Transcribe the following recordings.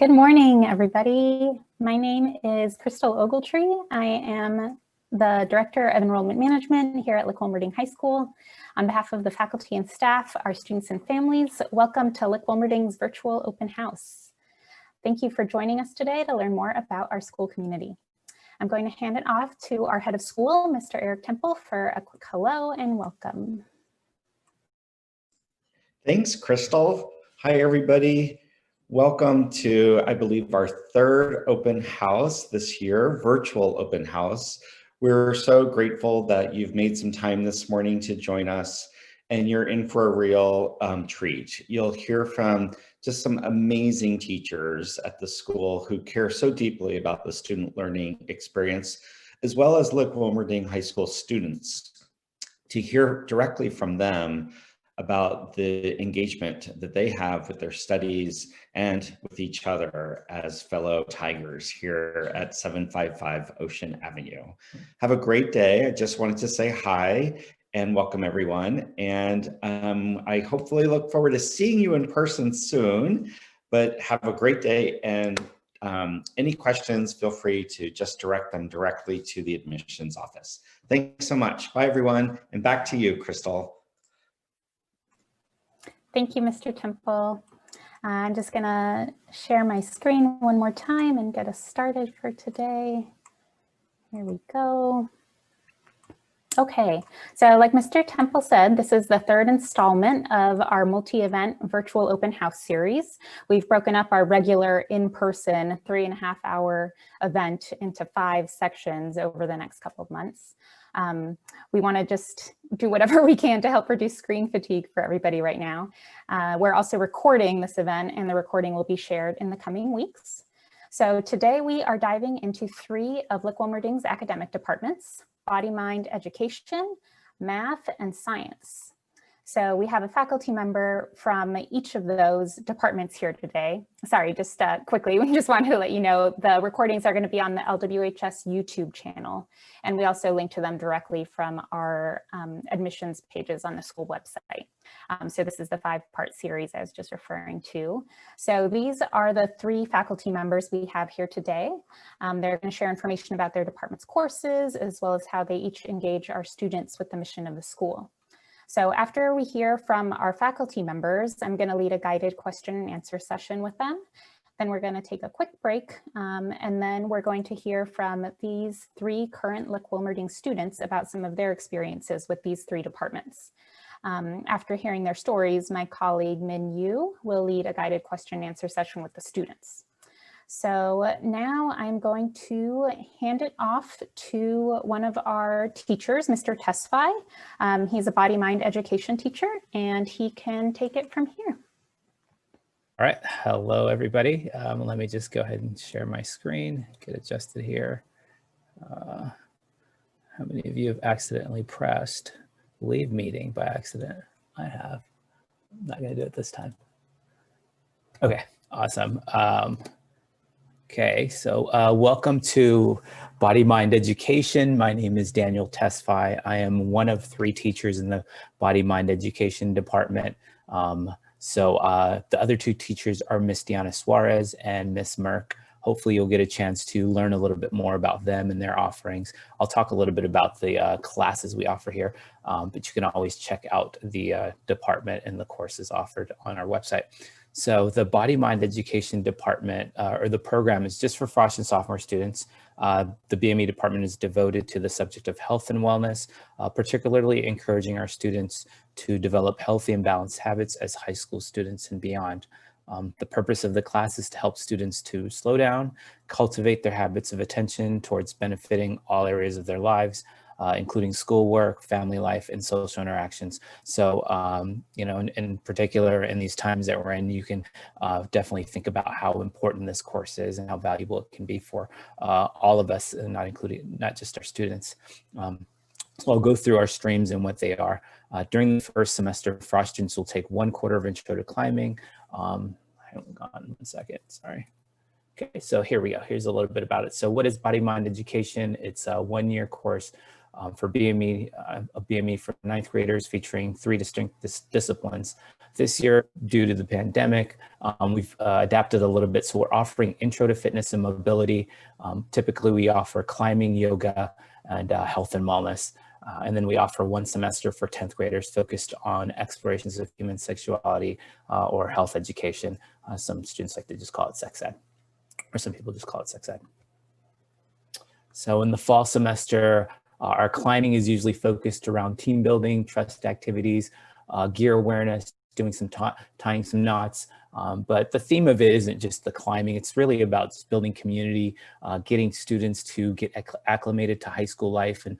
Good morning, everybody. My name is Crystal Ogletree. I am the Director of Enrollment Management here at Lick-Wilmerding High School. On behalf of the faculty and staff, our students and families, welcome to Lick-Wilmerding's virtual open house. Thank you for joining us today to learn more about our school community. I'm going to hand it off to our head of school, Mr. Eric Temple, for a quick hello and welcome. Thanks, Crystal. Hi, everybody. Welcome to, I believe, our third open house this year, virtual open house. We're so grateful that you've made some time this morning to join us, and you're in for a real treat. You'll hear from just some amazing teachers at the school who care so deeply about the student learning experience, as well as Lick-Wilmerding High School students. To hear directly from them about the engagement that they have with their studies and with each other as fellow Tigers here at 755 Ocean Avenue. Have a great day. I just wanted to say hi and welcome everyone. And I hopefully look forward to seeing you in person soon, but have a great day. And any questions, feel free to just direct them directly to the admissions office. Thanks so much. Bye everyone. And back to you, Crystal. Thank you, Mr. Temple. I'm just going to share my screen one more time and get us started for today. Here we go. Okay, so like Mr. Temple said, this is the third installment of our multi-event virtual open house series. We've broken up our regular in-person 3.5-hour event into 5 sections over the next couple of months. We want to just do whatever we can to help reduce screen fatigue for everybody right now. We're also recording this event, and the recording will be shared in the coming weeks. So today we are diving into 3 of Lick-Wilmerding's academic departments: body-mind education, math, and science. So we have a faculty member from each of those departments here today. Sorry, just quickly, we just wanted to let you know the recordings are going to be on the LWHS YouTube channel. And we also link to them directly from our admissions pages on the school website. So this is the 5-part series I was just referring to. So these are the 3 faculty members we have here today. They're going to share information about their department's courses, as well as how they each engage our students with the mission of the school. So after we hear from our faculty members, I'm going to lead a guided question and answer session with them. Then we're going to take a quick break, and then we're going to hear from these 3 current Lick-Wilmerding students about some of their experiences with these 3 departments. After hearing their stories, my colleague Min Yu will lead a guided question and answer session with the students. So now I'm going to hand it off to one of our teachers, Mr. Tesfaye. He's a body-mind education teacher, and he can take it from here. All right, hello everybody. Let me just go ahead and share my screen, get adjusted here. How many of you have accidentally pressed leave meeting by accident? I have. I'm not gonna do it this time. Okay, awesome. Okay, so welcome to Body-Mind Education. My name is Daniel Tesfaye. I am one of 3 teachers in the Body-Mind Education department. The other 2 teachers are Miss Diana Suarez and Miss Merck. Hopefully you'll get a chance to learn a little bit more about them and their offerings. I'll talk a little bit about the classes we offer here, but you can always check out the department and the courses offered on our website. So the Body-Mind Education department, or the program, is just for frosh and sophomore students. The BME department is devoted to the subject of health and wellness, particularly encouraging our students to develop healthy and balanced habits as high school students and beyond. The purpose of the class is to help students to slow down, cultivate their habits of attention towards benefiting all areas of their lives, including schoolwork, family life, and social interactions. So, you know, in particular, in these times that we're in, you can definitely think about how important this course is and how valuable it can be for all of us, and not just our students. So I'll go through our streams and what they are. During the first semester, frosh students will take 1 quarter of intro to climbing. Hang on 1 second, sorry. Okay, so here we go. Here's a little bit about it. So what is Body-Mind Education? It's a 1-year course for BME, a BME for 9th graders, featuring 3 distinct disciplines: This year, due to the pandemic, we've adapted a little bit. So we're offering Intro to Fitness and Mobility. Typically, we offer climbing, yoga, and health and wellness. And then we offer 1 semester for 10th graders focused on explorations of human sexuality or health education. Some students like to just call it sex ed, or some people just call it sex ed. So in the fall semester, our climbing is usually focused around team building, trust activities, gear awareness, doing some tying some knots. But the theme of it isn't just the climbing. It's really about just building community, getting students to get acclimated to high school life, and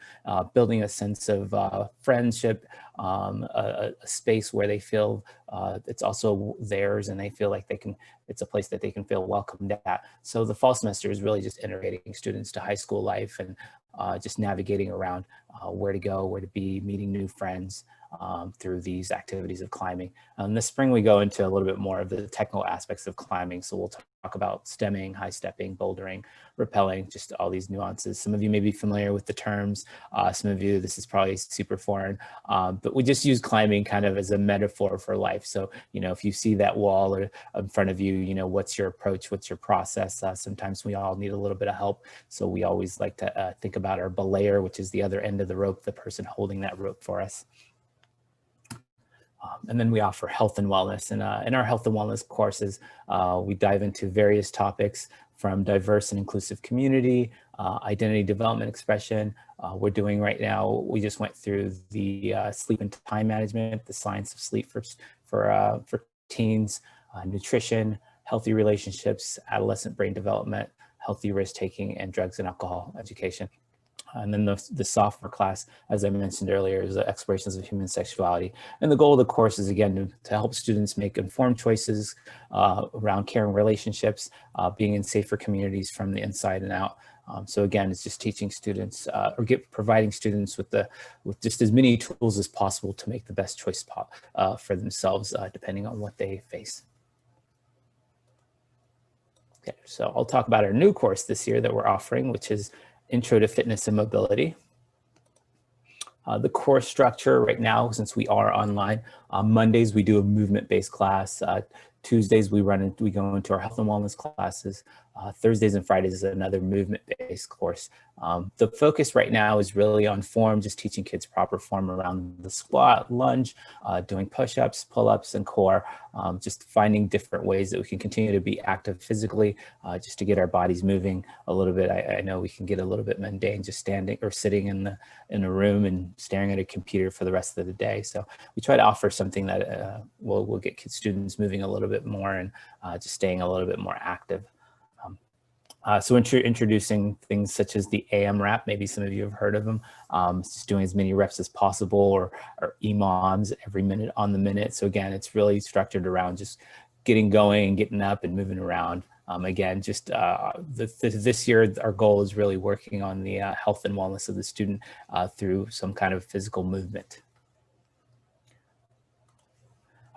building a sense of friendship, a space where they feel it's also theirs, and they feel like it's a place that they can feel welcomed at. So the fall semester is really just integrating students to high school life and just navigating around where to go, where to be, meeting new friends through these activities of climbing. In the spring, we go into a little bit more of the technical aspects of climbing. So we'll talk about stemming, high stepping, bouldering, rappelling, just all these nuances. Some of you may be familiar with the terms. Some of you, this is probably super foreign, but we just use climbing kind of as a metaphor for life. So, if you see that wall or in front of you, what's your approach? What's your process? Sometimes we all need a little bit of help. So we always like to think about our belayer, which is the other end of the rope, the person holding that rope for us. And then we offer health and wellness. And in our health and wellness courses, we dive into various topics from diverse and inclusive community, identity development expression. We're doing right now, we just went through the sleep and time management, the science of sleep for teens, nutrition, healthy relationships, adolescent brain development, healthy risk taking, and drugs and alcohol education. And then the sophomore class, as I mentioned earlier, is the explorations of human sexuality. And the goal of the course is, again, to help students make informed choices around caring relationships, being in safer communities from the inside and out. So again, it's just teaching students providing students with just as many tools as possible to make the best choice for themselves, depending on what they face. Okay, so I'll talk about our new course this year that we're offering, which is Intro to Fitness and Mobility. The course structure right now, since we are online, Mondays we do a movement-based class. Tuesdays we go into our health and wellness classes. Thursdays and Fridays is another movement-based course. The focus right now is really on form, just teaching kids proper form around the squat, lunge, doing push-ups, pull-ups, and core, just finding different ways that we can continue to be active physically, just to get our bodies moving a little bit. I know we can get a little bit mundane just standing or sitting in a room and staring at a computer for the rest of the day. So we try to offer something that will get students moving a little bit more and just staying a little bit more active. So introducing things such as the AM rap, maybe some of you have heard of them, just doing as many reps as possible, or EMOMs, every minute on the minute. So again, it's really structured around just getting going and getting up and moving around. Again, just this year, our goal is really working on the health and wellness of the student through some kind of physical movement.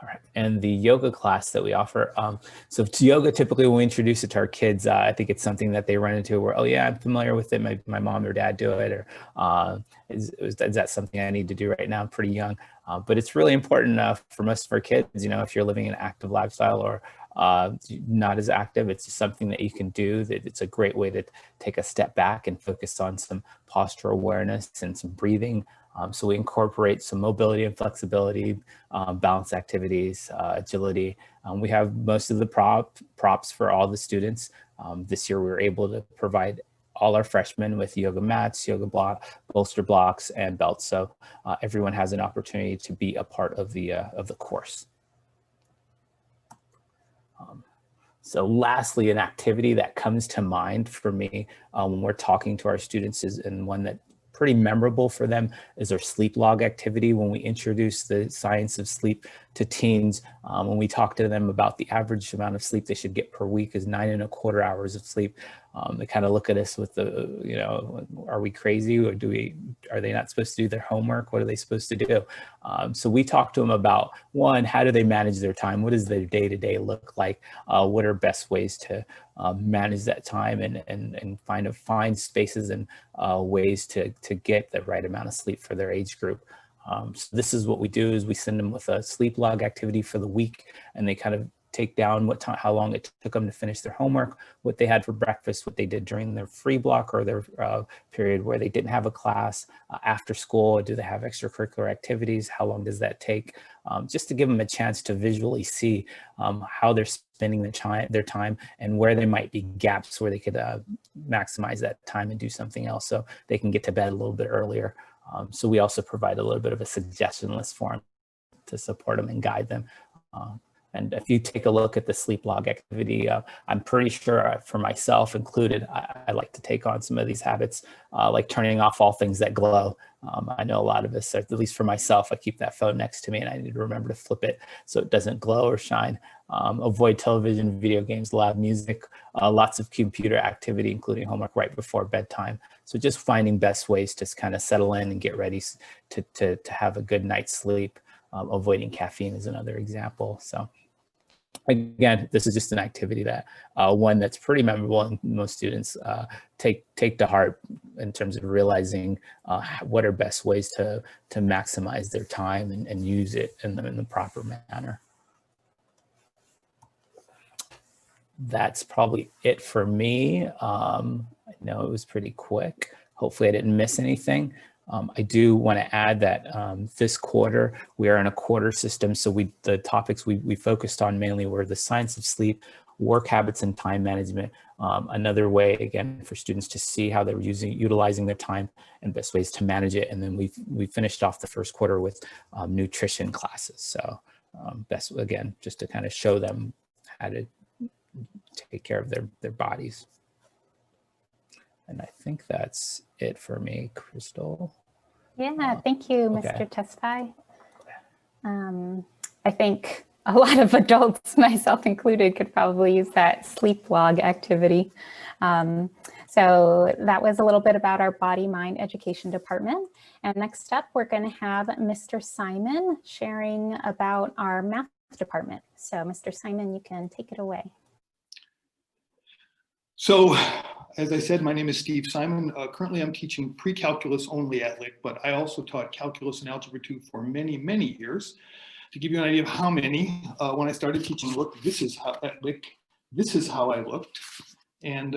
All right, and the yoga class that we offer. So to yoga, typically when we introduce it to our kids, I think it's something that they run into where, oh yeah, I'm familiar with it. My mom or dad do it, or is that something I need to do right now? I'm pretty young, but it's really important for most of our kids. If you're living an active lifestyle or not as active, it's just something that you can do. That it's a great way to take a step back and focus on some postural awareness and some breathing. So we incorporate some mobility and flexibility, balance activities, agility. We have most of the props for all the students. This year we were able to provide all our freshmen with yoga mats, bolster blocks, and belts. So everyone has an opportunity to be a part of the course. So lastly, an activity that comes to mind for me when we're talking to our students and one that pretty memorable for them is our sleep log activity. When we introduce the science of sleep to teens, when we talk to them about the average amount of sleep they should get per week is 9.25 hours of sleep. They kind of look at us with are we crazy, or are they not supposed to do their homework? What are they supposed to do? So we talk to them about, one, how do they manage their time? What does their day-to-day look like? What are best ways to manage that time and find spaces and ways to get the right amount of sleep for their age group? So this is what we do is we send them with a sleep log activity for the week, and they kind of take down what time, how long it took them to finish their homework, what they had for breakfast, what they did during their free block or their period where they didn't have a class, after school, do they have extracurricular activities, how long does that take, just to give them a chance to visually see how they're spending their time and where there might be gaps where they could maximize that time and do something else so they can get to bed a little bit earlier. So we also provide a little bit of a suggestion list for them to support them and guide them. And if you take a look at the sleep log activity, I'm pretty sure for myself included, I like to take on some of these habits, like turning off all things that glow. I know a lot of us, at least for myself, I keep that phone next to me and I need to remember to flip it so it doesn't glow or shine. Avoid television, video games, loud music, lots of computer activity, including homework right before bedtime. So just finding best ways to kind of settle in and get ready to have a good night's sleep. Avoiding caffeine is another example. So again, this is just an activity that one that's pretty memorable and most students take to heart in terms of realizing what are best ways to maximize their time and use it in the proper manner. That's probably it for me. I know it was pretty quick. Hopefully I didn't miss anything. I do want to add that this quarter, we are in a quarter system. So the topics we focused on mainly were the science of sleep, work habits and time management. Another way, again, for students to see how they're utilizing their time and best ways to manage it. And then we finished off the first quarter with nutrition classes. So best, again, just to kind of show them how to take care of their bodies. And I think that's it for me, Crystal. Yeah, thank you, okay. Mr. Tesfaye. I think a lot of adults, myself included, could probably use that sleep log activity. So that was a little bit about our body-mind education department. And next up, we're going to have Mr. Simon sharing about our math department. So Mr. Simon, you can take it away. So, as I said, my name is Steve Simon. Currently, I'm teaching pre-calculus only at Lick, but I also taught calculus and algebra 2 for many, many years. To give you an idea of how many, when I started teaching Lick, this is how I looked. And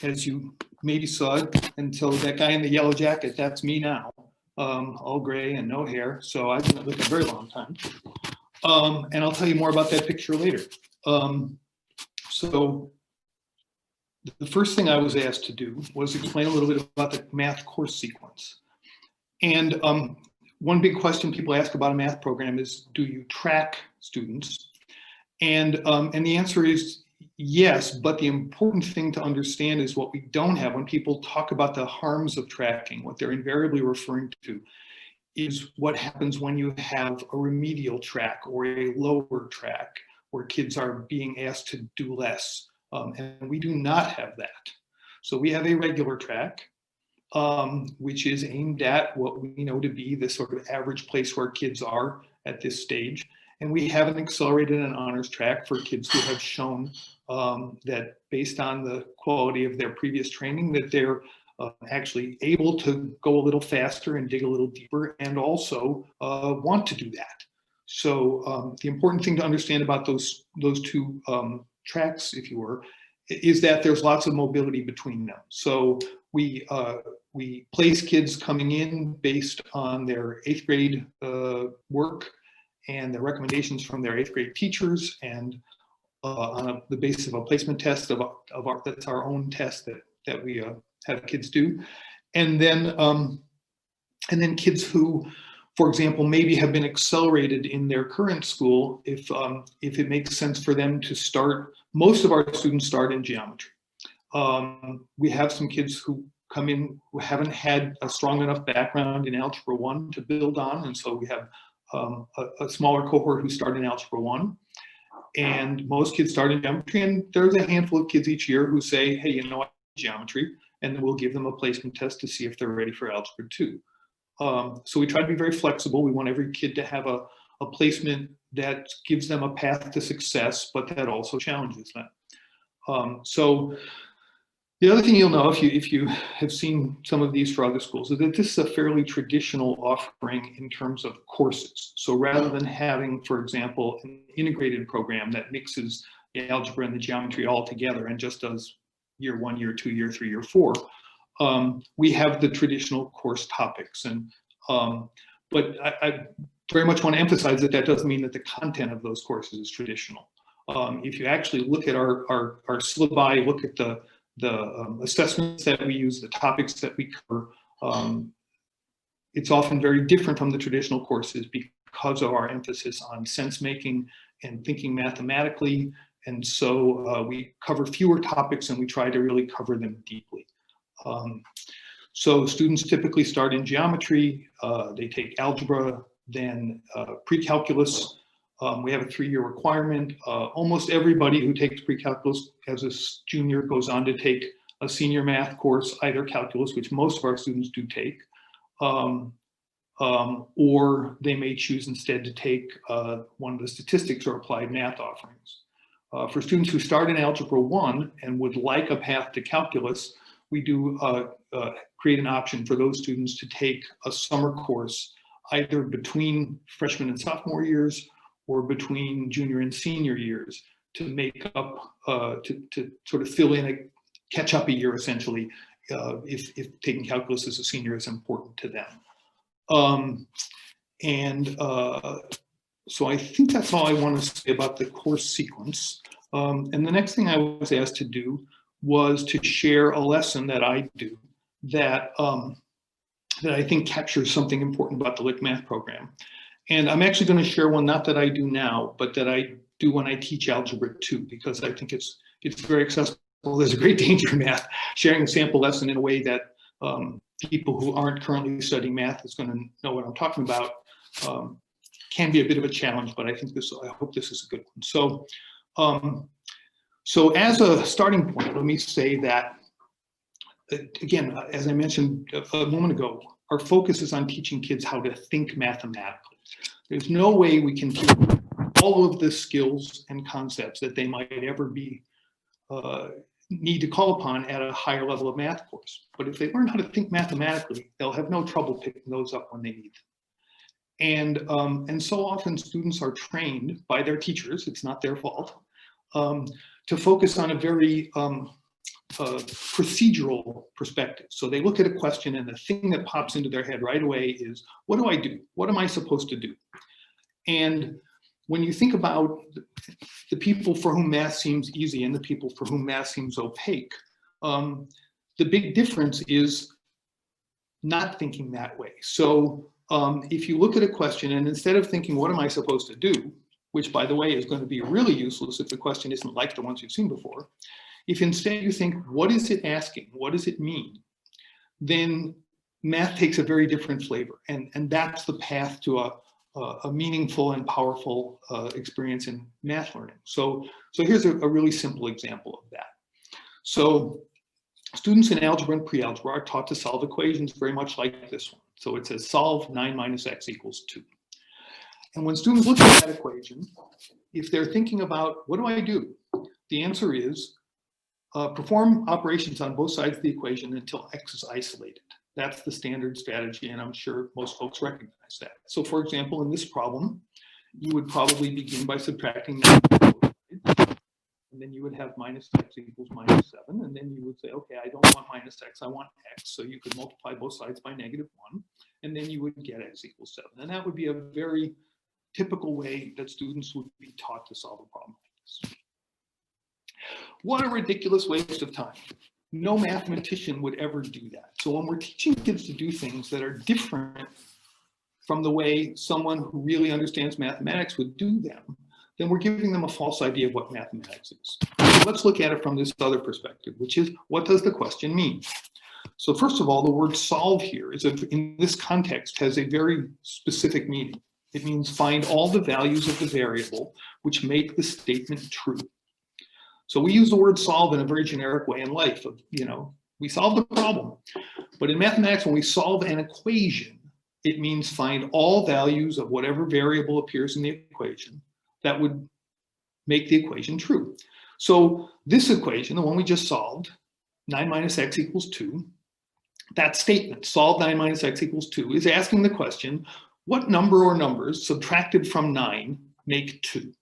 as you maybe saw, until that guy in the yellow jacket, that's me now, all gray and no hair. So I've been at Lick a very long time. And I'll tell you more about that picture later. So the first thing I was asked to do was explain a little bit about the math course sequence. And one big question people ask about a math program is, do you track students? And the answer is yes, but the important thing to understand is what we don't have when people talk about the harms of tracking. What they're invariably referring to is what happens when you have a remedial track or a lower track, where kids are being asked to do less. And we do not have that. So we have a regular track, which is aimed at what we know to be the sort of average place where kids are at this stage. And we have an accelerated and honors track for kids who have shown that based on the quality of their previous training, that they're actually able to go a little faster and dig a little deeper and also want to do that. So the important thing to understand about those two tracks, if you were, is that there's lots of mobility between them. So we place kids coming in based on their 8th grade work and the recommendations from their 8th grade teachers, and on the basis of a placement test that's our own test that we have kids do, and then kids who, for example, maybe have been accelerated in their current school if it makes sense for them to start. Most of our students start in geometry. We have some kids who come in who haven't had a strong enough background in Algebra 1 to build on, and so we have a smaller cohort who start in Algebra 1. And most kids start in geometry, and there's a handful of kids each year who say, hey, you know what, geometry, and then we'll give them a placement test to see if they're ready for Algebra 2. So we try to be very flexible. We want every kid to have a placement that gives them a path to success, but that also challenges them. So The other thing you'll know if you have seen some of these for other schools is that this is a fairly traditional offering in terms of courses. So rather than having, for example, an integrated program that mixes the algebra and the geometry all together and just does year 1, year 2, year 3, year 4, we have the traditional course topics. And but I very much want to emphasize that that doesn't mean that the content of those courses is traditional. If you actually look at our syllabi, look at the assessments that we use, the topics that we cover, it's often very different from the traditional courses because of our emphasis on sense making and thinking mathematically. And so we cover fewer topics and we try to really cover them deeply. So students typically start in geometry, they take algebra, then pre-calculus. We have a 3-year requirement. Almost everybody who takes pre-calculus as a junior goes on to take a senior math course, either calculus, which most of our students do take, or they may choose instead to take one of the statistics or applied math offerings. For students who start in Algebra 1 and would like a path to calculus, we do create an option for those students to take a summer course either between freshman and sophomore years or between junior and senior years to make up, to sort of fill in, catch up a year essentially, if taking calculus as a senior is important to them. So I think that's all I want to say about the course sequence. And the next thing I was asked to do was to share a lesson that I do that, that I think captures something important about the Lick Math program. And I'm actually going to share one, not that I do now, but that I do when I teach Algebra 2, because I think it's very accessible. There's a great danger in math, sharing a sample lesson in a way that people who aren't currently studying math is going to know what I'm talking about. Can be a bit of a challenge, but I think I hope this is a good one. So, so as a starting point, let me say that, again, as I mentioned a moment ago, our focus is on teaching kids how to think mathematically. There's no way we can teach all of the skills and concepts that they might ever be need to call upon at a higher level of math course. But if they learn how to think mathematically, they'll have no trouble picking those up when they need them. And so often students are trained by their teachers, it's not their fault, to focus on a very procedural perspective. So they look at a question and the thing that pops into their head right away is, what do I do? What am I supposed to do? And when you think about the people for whom math seems easy and the people for whom math seems opaque, the big difference is not thinking that way. So if you look at a question and instead of thinking, what am I supposed to do? Which, by the way, is going to be really useless if the question isn't like the ones you've seen before. If instead you think, what is it asking? What does it mean? Then math takes a very different flavor. And that's the path to a meaningful and powerful experience in math learning. So here's a really simple example of that. So students in algebra and pre-algebra are taught to solve equations very much like this one. So it says solve 9 minus x equals 2. And when students look at that equation, if they're thinking about, what do I do? The answer is, perform operations on both sides of the equation until x is isolated. That's the standard strategy, and I'm sure most folks recognize that. So for example, in this problem, you would probably begin by subtracting 9, and then you would have minus x equals minus 7, and then you would say, okay, I don't want minus x, I want x, so you could multiply both sides by -1, and then you would get x equals 7. And that would be a very typical way that students would be taught to solve a problem like this. What a ridiculous waste of time. No mathematician would ever do that. So when we're teaching kids to do things that are different from the way someone who really understands mathematics would do them, then we're giving them a false idea of what mathematics is. So let's look at it from this other perspective, which is, what does the question mean? So first of all, the word solve here is in this context has a very specific meaning. It means find all the values of the variable which make the statement true. So we use the word solve in a very generic way in life. We solve the problem. But in mathematics, when we solve an equation, it means find all values of whatever variable appears in the equation that would make the equation true. So this equation, the one we just solved, 9 minus x equals 2. That statement, solve 9 minus x equals 2, is asking the question, what number or numbers subtracted from 9 make 2?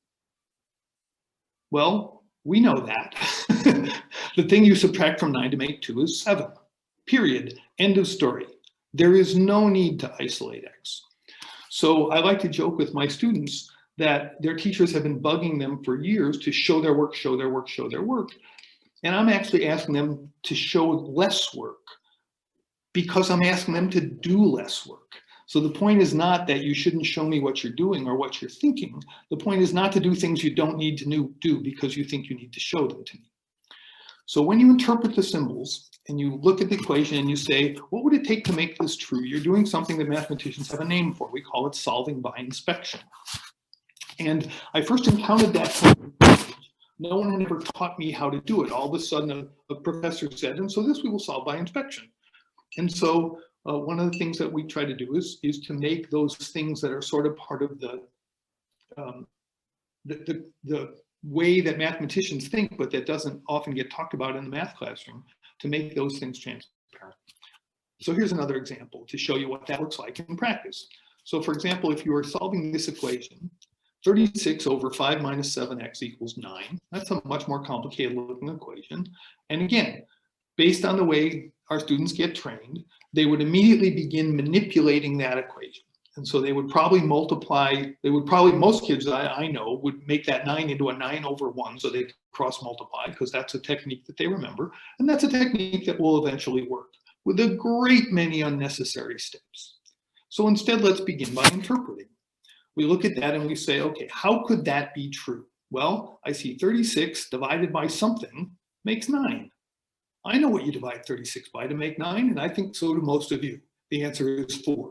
Well, we know that. The thing you subtract from 9 to make 2 is 7. Period. End of story. There is no need to isolate x. So I like to joke with my students that their teachers have been bugging them for years to show their work, show their work, show their work. And I'm actually asking them to show less work because I'm asking them to do less work. So the point is not that you shouldn't show me what you're doing or what you're thinking. The point is not to do things you don't need to do because you think you need to show them to me. So when you interpret the symbols and you look at the equation and you say, what would it take to make this true? You're doing something that mathematicians have a name for. We call it solving by inspection. And I first encountered that. No one had ever taught me how to do it. All of a sudden, a professor said, and so this we will solve by inspection. And so one of the things that we try to do is to make those things that are sort of part of the way that mathematicians think, but that doesn't often get talked about in the math classroom, to make those things transparent. So here's another example to show you what that looks like in practice. So for example, if you are solving this equation, 36 over 5 minus 7x equals 9. That's a much more complicated looking equation. And again, based on the way our students get trained, they would immediately begin manipulating that equation. And so they would probably multiply, most kids I know would make that 9 into a 9 over 1 so they cross multiply, because that's a technique that they remember. And that's a technique that will eventually work with a great many unnecessary steps. So instead, let's begin by interpreting. We look at that and we say, okay, how could that be true? Well, I see 36 divided by something makes 9. I know what you divide 36 by to make 9, and I think so do most of you. The answer is 4.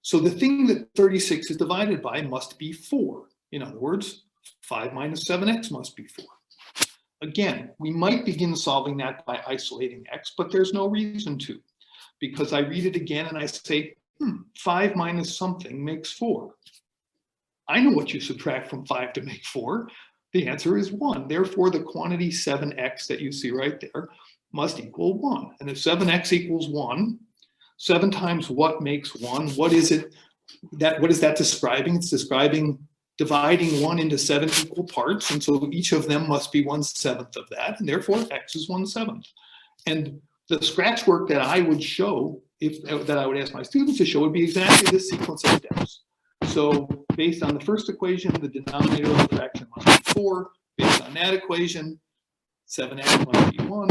So the thing that 36 is divided by must be 4. In other words, 5 minus 7x must be 4. Again, we might begin solving that by isolating x, but there's no reason to, because I read it again and I say, 5 minus something makes 4. I know what you subtract from 5 to make 4. The answer is 1. Therefore, the quantity 7x that you see right there must equal 1. And if 7x equals 1, 7 times what makes 1? What is it? What is that describing? It's describing dividing 1 into 7 equal parts. And so each of them must be 1/7 of that. And therefore, x is 1/7. And the scratch work that I would show, that I would ask my students to show, would be exactly this sequence of steps. So based on the first equation, the denominator of the fraction must be 4. Based on that equation, 7x must be 1.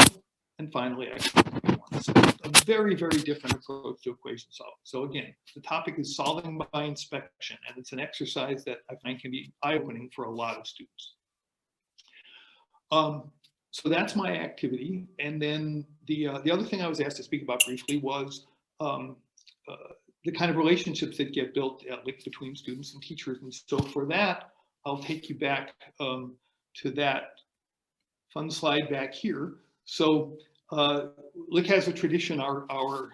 And finally, x must be 1. So a very, very different approach to equation solving. So again, the topic is solving by inspection, and it's an exercise that I find can be eye-opening for a lot of students. So that's my activity. And then the other thing I was asked to speak about briefly was the kind of relationships that get built at Lick between students and teachers. And so for that, I'll take you back to that fun slide back here. So Lick has a tradition. Our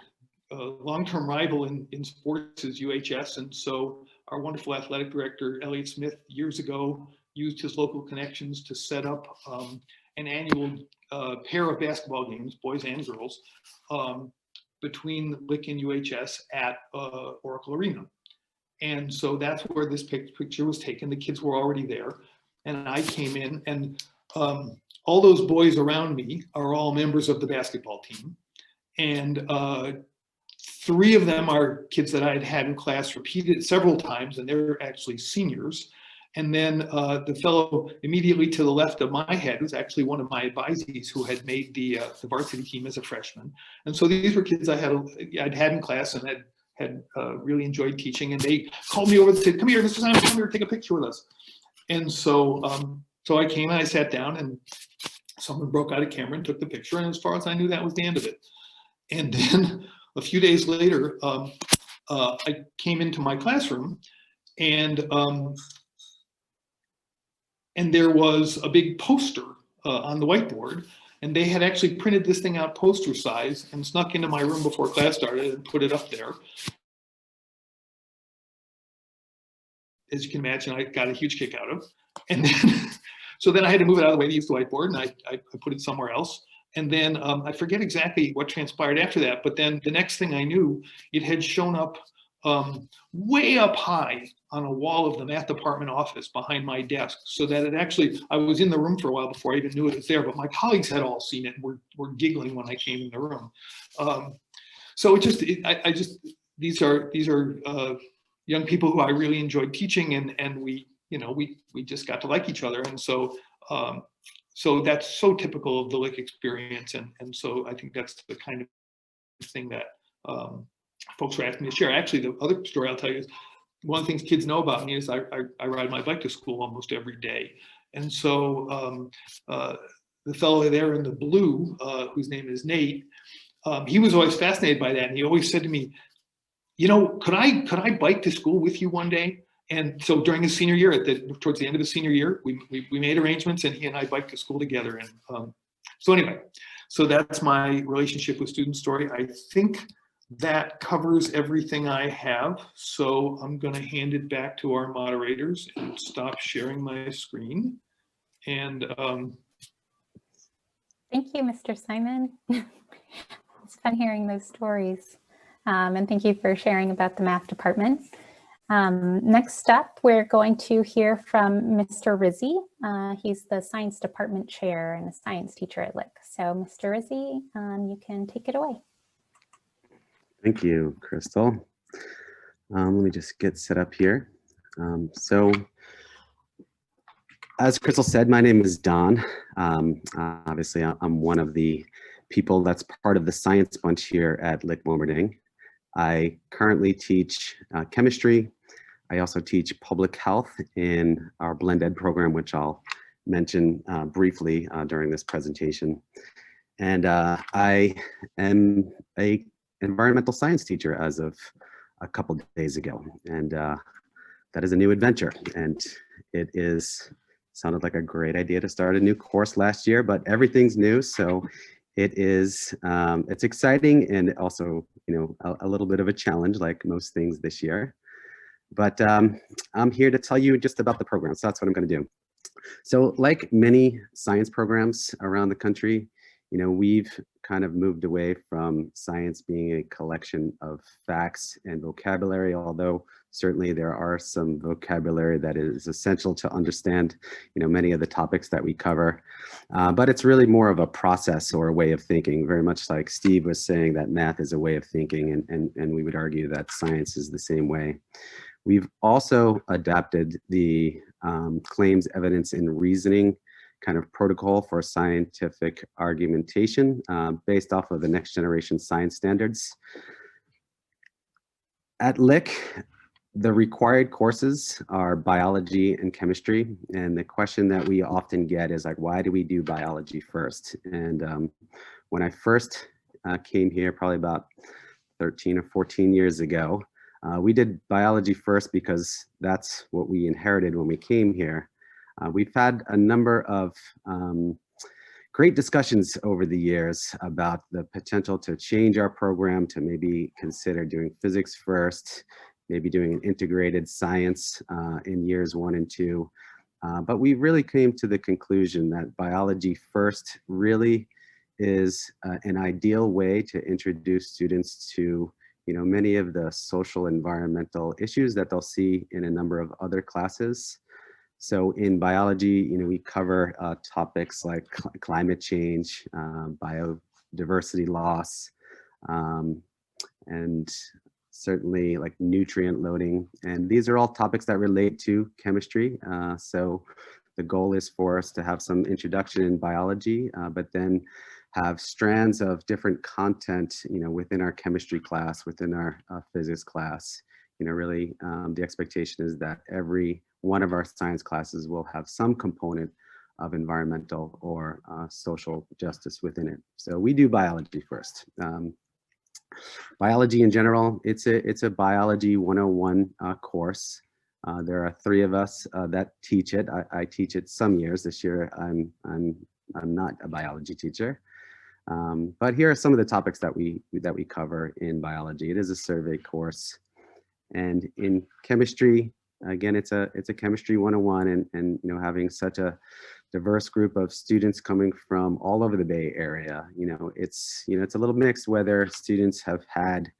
long-term rival in sports is UHS. And so our wonderful athletic director, Elliot Smith, years ago, used his local connections to set up an annual pair of basketball games, boys and girls, between Lick and UHS at Oracle Arena. And so that's where this picture was taken. The kids were already there. And I came in, and all those boys around me are all members of the basketball team. And 3 of them are kids that I had had in class repeated several times, and they're actually seniors. And then the fellow immediately to the left of my head was actually one of my advisees who had made the varsity team as a freshman. And so these were kids I'd had in class and had really enjoyed teaching. And they called me over and said, "Come here, Mr. Simon, come here, take a picture with us." And so so I came and I sat down, and someone broke out a camera and took the picture. And as far as I knew, that was the end of it. And then a few days later, I came into my classroom, and there was a big poster on the whiteboard, and they had actually printed this thing out poster size and snuck into my room before class started and put it up there. As you can imagine, I got a huge kick out of. And then, so then I had to move it out of the way to use the whiteboard, and I put it somewhere else. And then I forget exactly what transpired after that, but then the next thing I knew, it had shown up way up high on a wall of the math department office behind my desk, so that it actually, I was in the room for a while before I even knew it was there, but my colleagues had all seen it and were giggling when I came in the room. So these are young people who I really enjoyed teaching, and we just got to like each other. And so so that's so typical of the Lick experience. And so I think that's the kind of thing that folks were asking me to share. Actually, the other story I'll tell you is, one of the things kids know about me is I ride my bike to school almost every day. And so the fellow there in the blue, whose name is Nate, he was always fascinated by that. And he always said to me, could I bike to school with you one day? And so during his senior year, towards the end of his senior year, we made arrangements, and he and I biked to school together. And so anyway, so that's my relationship with Student Story. I think that covers everything I have. So I'm going to hand it back to our moderators and stop sharing my screen. And thank you, Mr. Simon. It's fun hearing those stories. And thank you for sharing about the math department. Next up, we're going to hear from Mr. Rizzi. He's the science department chair and a science teacher at Lick. So Mr. Rizzi, you can take it away. Thank you, Crystal. Let me just get set up here. So as Crystal said, my name is Don. Obviously, I'm one of the people that's part of the science bunch here at Lick-Wilmerding. I currently teach chemistry. I also teach public health in our blend ed program, which I'll mention briefly during this presentation. And I am a environmental science teacher as of a couple days ago. And that is a new adventure. And it sounded like a great idea to start a new course last year, but everything's new. So it is, it's exciting, and also, a little bit of a challenge, like most things this year. But I'm here to tell you just about the program. So that's what I'm going to do. So like many science programs around the country, we've kind of moved away from science being a collection of facts and vocabulary, although certainly there are some vocabulary that is essential to understand, many of the topics that we cover. But it's really more of a process or a way of thinking, very much like Steve was saying that math is a way of thinking, and we would argue that science is the same way. We've also adapted the claims, evidence, and reasoning kind of protocol for scientific argumentation based off of the next generation science standards. At Lick, the required courses are biology and chemistry. And the question that we often get is like, why do we do biology first? And when I first came here, probably about 13 or 14 years ago, we did biology first because that's what we inherited when we came here. We've had a number of great discussions over the years about the potential to change our program to maybe consider doing physics first, maybe doing an integrated science in years 1 and 2. But we really came to the conclusion that biology first really is an ideal way to introduce students to many of the social environmental issues that they'll see in a number of other classes. So in biology, we cover topics like climate change, biodiversity loss, and certainly like nutrient loading. And these are all topics that relate to chemistry. So the goal is for us to have some introduction in biology, but then have strands of different content, within our chemistry class, within our physics class. Really, the expectation is that every one of our science classes will have some component of environmental or social justice within it. So we do biology first. Biology in general, it's a biology 101 course. There are 3 of us that teach it. I teach it some years. This year, I'm not a biology teacher. But here are some of the topics that we cover in biology. It is a survey course. And in chemistry, again, it's a chemistry 101, and you know, having such a diverse group of students coming from all over the Bay Area, you know, it's a little mixed whether students have had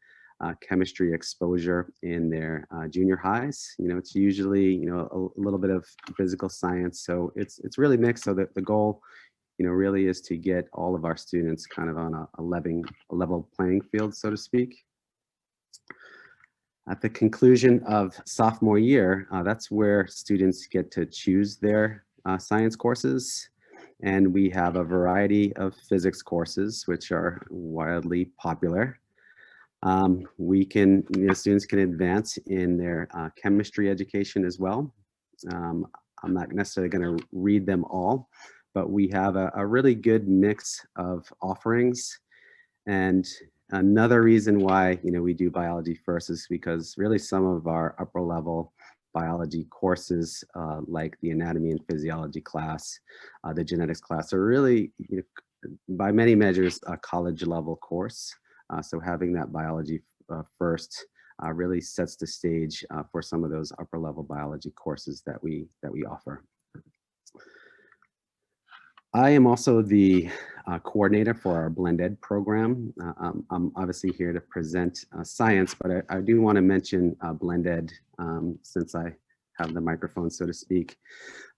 chemistry exposure in their junior highs. You know, it's usually, you know, a little bit of physical science, so it's really mixed. So that the goal, you know, really is to get all of our students kind of on a level playing field, so to speak. At the conclusion of sophomore year, that's where students get to choose their science courses. And we have a variety of physics courses, which are wildly popular. Students can advance in their chemistry education as well. I'm not necessarily going to read them all, but we have a really good mix of offerings. And another reason why, you know, we do biology first is because really some of our upper level biology courses, like the anatomy and physiology class, the genetics class, are really, you know, by many measures, a college level course. So having that biology first really sets the stage for some of those upper level biology courses that we offer. I am also the coordinator for our blended program. I'm obviously here to present science, but I do want to mention blended since I have the microphone, so to speak.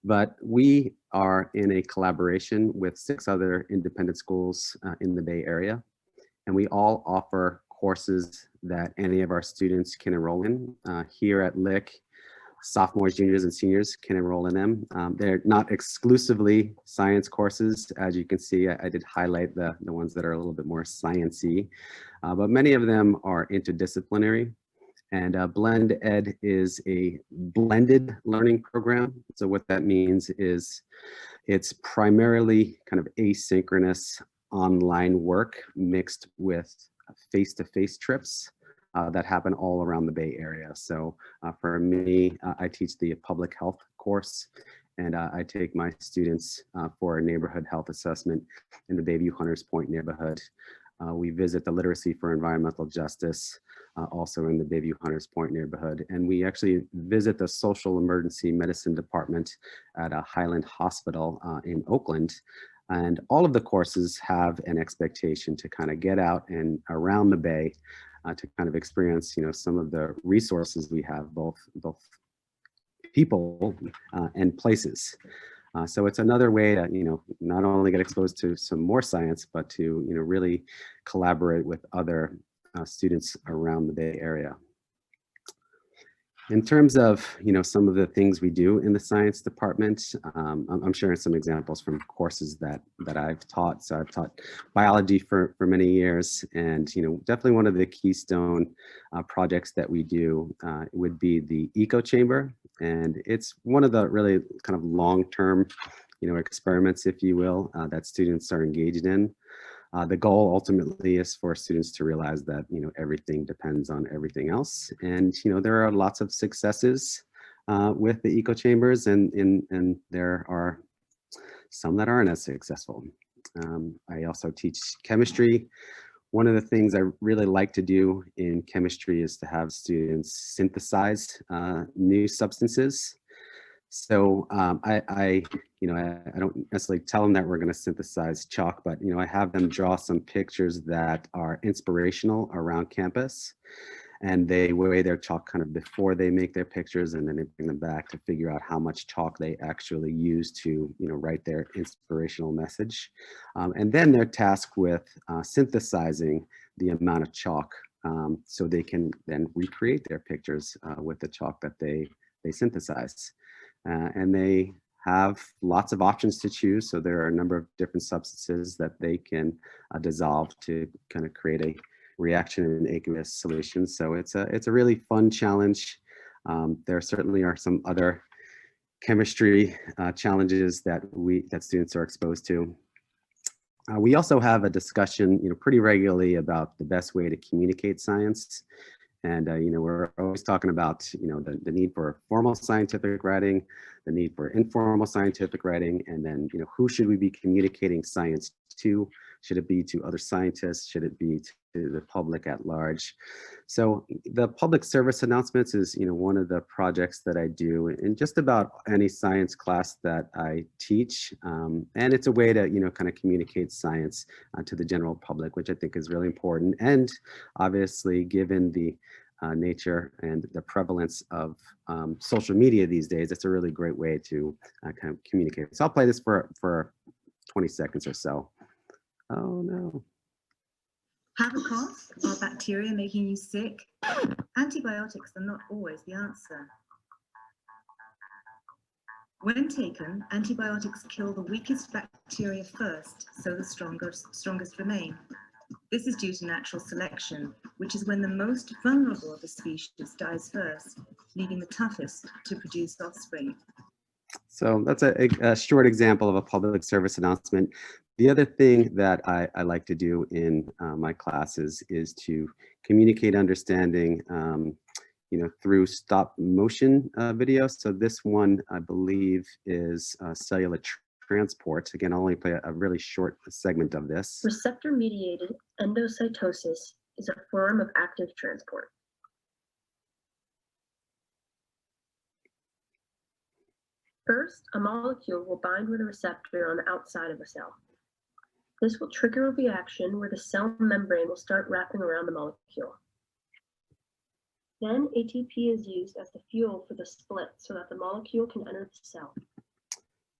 But we are in a collaboration with 6 other independent schools in the Bay Area, and we all offer courses that any of our students can enroll in. Here at Lick, sophomores, juniors, and seniors can enroll in them. They're not exclusively science courses. As you can see, I did highlight the ones that are a little bit more science-y, but many of them are interdisciplinary. And Blend Ed is a blended learning program. So what that means is it's primarily kind of asynchronous online work mixed with face-to-face trips that happen all around the Bay Area. So for me, I teach the public health course, and I take my students for a neighborhood health assessment in the Bayview Hunters Point neighborhood. We visit the Literacy for Environmental Justice, also in the Bayview Hunters Point neighborhood. And we actually visit the Social Emergency Medicine Department at a Highland Hospital in Oakland. And all of the courses have an expectation to kind of get out and around the Bay to kind of experience, you know, some of the resources we have, both people and places. So it's another way to, you know, not only get exposed to some more science, but to, you know, really collaborate with other students around the Bay Area. In terms of, you know, some of the things we do in the science department, I'm sharing some examples from courses that I've taught. So I've taught biology for many years, and, you know, definitely one of the keystone projects that we do would be the eco chamber. And it's one of the really kind of long-term, you know, experiments, if you will, that students are engaged in. The goal ultimately is for students to realize that, you know, everything depends on everything else. And, you know, there are lots of successes with the eco chambers, and there are some that aren't as successful. I also teach chemistry. One of the things I really like to do in chemistry is to have students synthesize new substances. So I don't necessarily tell them that we're going to synthesize chalk, but, you know, I have them draw some pictures that are inspirational around campus, and they weigh their chalk kind of before they make their pictures, and then they bring them back to figure out how much chalk they actually use to, you know, write their inspirational message. And then they're tasked with synthesizing the amount of chalk so they can then recreate their pictures with the chalk that they synthesize. And they have lots of options to choose. So there are a number of different substances that they can dissolve to kind of create a reaction in aqueous solution. So it's a really fun challenge. There certainly are some other chemistry challenges that students are exposed to. We also have a discussion, you know, pretty regularly about the best way to communicate science. And, you know, we're always talking about, you know, the need for formal scientific writing, the need for informal scientific writing, and then, you know, who should we be communicating science to? Should it be to other scientists? Should it be to the public at large? So the public service announcements is, one of the projects that I do in just about any science class that I teach. And it's a way to, kind of communicate science to the general public, which I think is really important. And obviously, given the nature and the prevalence of social media these days, it's a really great way to kind of communicate. So I'll play this for 20 seconds or so. Oh no. Have a cough? Are bacteria making you sick? Antibiotics are not always the answer. When taken, antibiotics kill the weakest bacteria first, so the strongest remain. This is due to natural selection, which is when the most vulnerable of a species dies first, leaving the toughest to produce offspring. So that's a short example of a public service announcement. The other thing that I like to do in my classes is to communicate understanding, through stop motion videos. So this one, I believe, is cellular transport. Again, I'll only play a really short segment of this. Receptor-mediated endocytosis is a form of active transport. First, a molecule will bind with a receptor on the outside of a cell. This will trigger a reaction where the cell membrane will start wrapping around the molecule. Then ATP is used as the fuel for the split so that the molecule can enter the cell.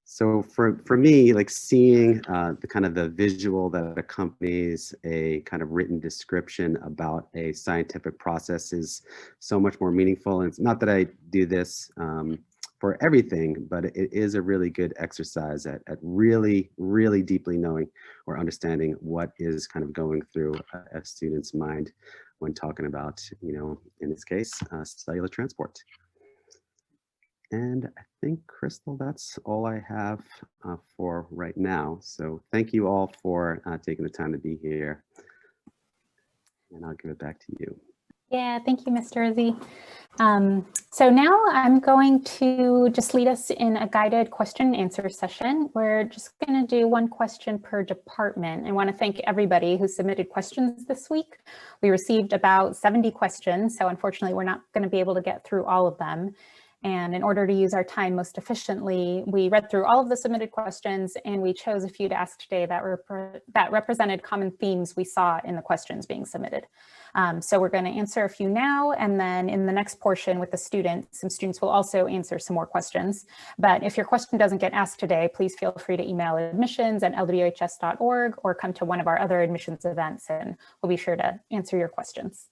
So for me, like seeing the kind of the visual that accompanies a kind of written description about a scientific process is so much more meaningful. And it's not that I do this for everything, but it is a really good exercise at really, really deeply knowing or understanding what is kind of going through a student's mind when talking about, in this case, cellular transport. And I think, Crystal, that's all I have for right now. So thank you all for taking the time to be here. And I'll give it back to you. Yeah, thank you, Mr. Izzy. So now I'm going to just lead us in a guided question and answer session. We're just going to do one question per department. I want to thank everybody who submitted questions this week. We received about 70 questions, so unfortunately we're not going to be able to get through all of them. And in order to use our time most efficiently, we read through all of the submitted questions and we chose a few to ask today that represented common themes we saw in the questions being submitted. So we're going to answer a few now, and then in the next portion with the students, some students will also answer some more questions. But if your question doesn't get asked today, please feel free to email admissions@lwhs.org or come to one of our other admissions events and we'll be sure to answer your questions.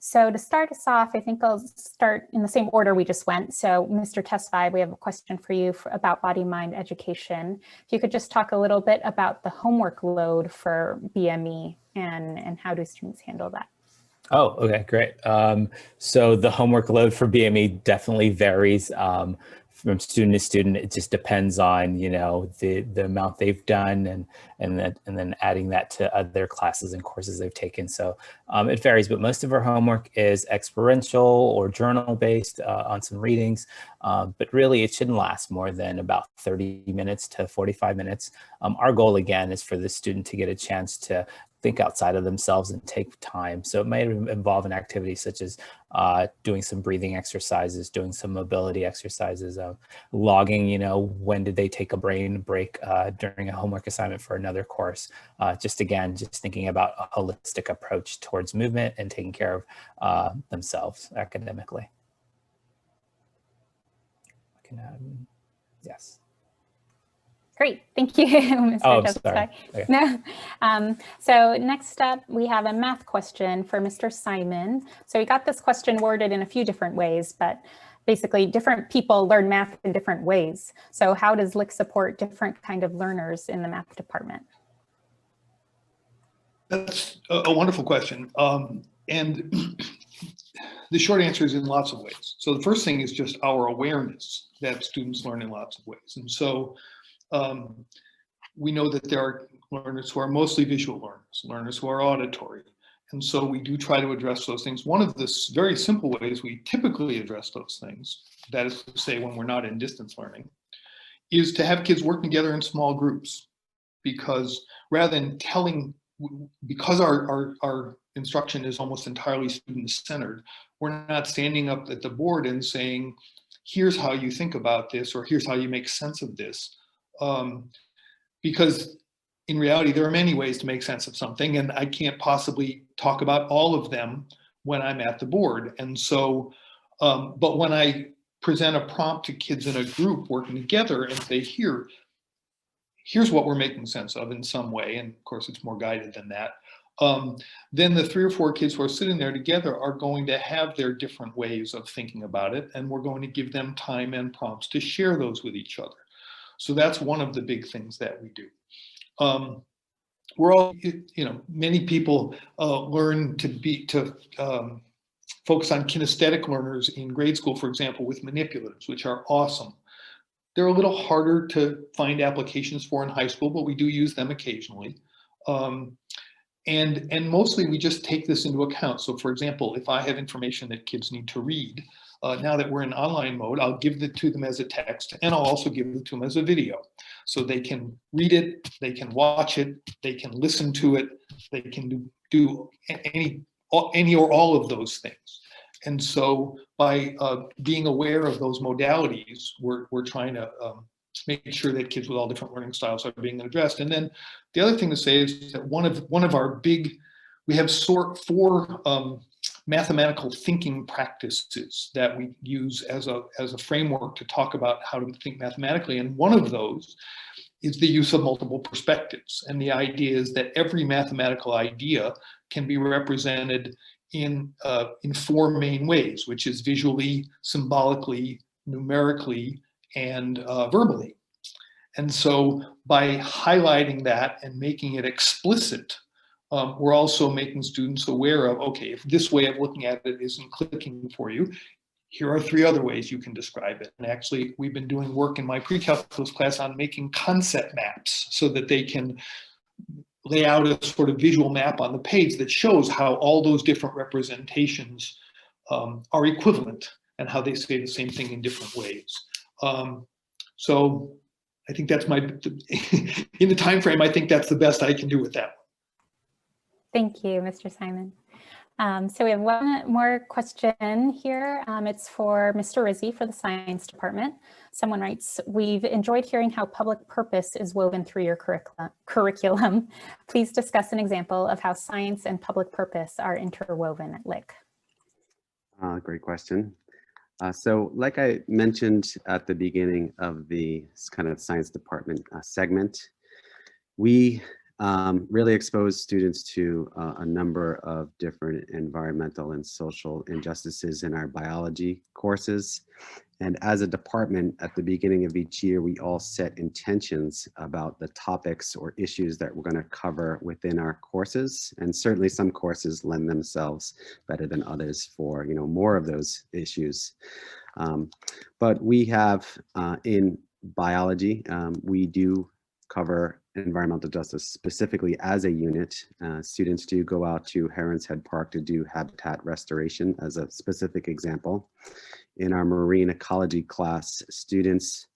So to start us off, I think I'll start in the same order we just went. So Mr. Tesfaye, we have a question for you about body-mind education. If you could just talk a little bit about the homework load for BME and how do students handle that? Oh, okay, great. So the homework load for BME definitely varies from student to student. It just depends on, the amount they've done and then adding that to other classes and courses they've taken. So it varies, but most of our homework is experiential or journal based on some readings. But really it shouldn't last more than about 30 minutes to 45 minutes. Our goal again is for the student to get a chance to think outside of themselves and take time. So it might involve an activity such as doing some breathing exercises, doing some mobility exercises, logging, when did they take a brain break during a homework assignment for another course. Just thinking about a holistic approach towards movement and taking care of themselves academically. I can yes. Great, thank you, Mr. Oh, Tesfaye. sorry. Okay. No. So next up, we have a math question for Mr. Simon. So we got this question worded in a few different ways, but basically different people learn math in different ways. So how does Lick support different kind of learners in the math department? That's a wonderful question. And the short answer is in lots of ways. So the first thing is just our awareness that students learn in lots of ways. And so we know that there are learners who are mostly visual learners who are auditory. And so we do try to address those things. One of the very simple ways we typically address those things, that is to say when we're not in distance learning, is to have kids work together in small groups. because rather than because our instruction is almost entirely student-centered, we're not standing up at the board and saying, here's how you think about this, or here's how you make sense of this. Because in reality, there are many ways to make sense of something, and I can't possibly talk about all of them when I'm at the board. And so, but when I present a prompt to kids in a group working together and say, here's what we're making sense of in some way, and of course it's more guided than that, then the 3 or 4 kids who are sitting there together are going to have their different ways of thinking about it, and we're going to give them time and prompts to share those with each other. So that's one of the big things that we do. We're all, many people learn to focus on kinesthetic learners in grade school, for example, with manipulatives, which are awesome. They're a little harder to find applications for in high school, but we do use them occasionally. And mostly we just take this into account. So for example, if I have information that kids need to read, now that we're in online mode, I'll give it to them as a text, and I'll also give it to them as a video. So they can read it, they can watch it, they can listen to it, they can do any or all of those things. And so by being aware of those modalities, we're trying to make sure that kids with all different learning styles are being addressed. And then the other thing to say is that one of our big, we have 4 mathematical thinking practices that we use as a framework to talk about how to think mathematically. And one of those is the use of multiple perspectives. And the idea is that every mathematical idea can be represented in 4 main ways, which is visually, symbolically, numerically, and verbally. And so by highlighting that and making it explicit, we're also making students aware of, okay, if this way of looking at it isn't clicking for you, here are 3 other ways you can describe it. And actually, we've been doing work in my pre-calculus class on making concept maps so that they can lay out a sort of visual map on the page that shows how all those different representations are equivalent and how they say the same thing in different ways. So I think that's in the time frame, I think that's the best I can do with that. Thank you, Mr. Simon. So we have one more question here. It's for Mr. Rizzi for the science department. Someone writes, we've enjoyed hearing how public purpose is woven through your curriculum. Please discuss an example of how science and public purpose are interwoven at Lick. Great question. So like I mentioned at the beginning of the kind of science department segment, we really expose students to a number of different environmental and social injustices in our biology courses. And as a department, at the beginning of each year, we all set intentions about the topics or issues that we're going to cover within our courses. And certainly some courses lend themselves better than others for, more of those issues. But we have in biology, we do cover environmental justice specifically as a unit. Students do go out to Heron's Head Park to do habitat restoration as a specific example. In our marine ecology class, students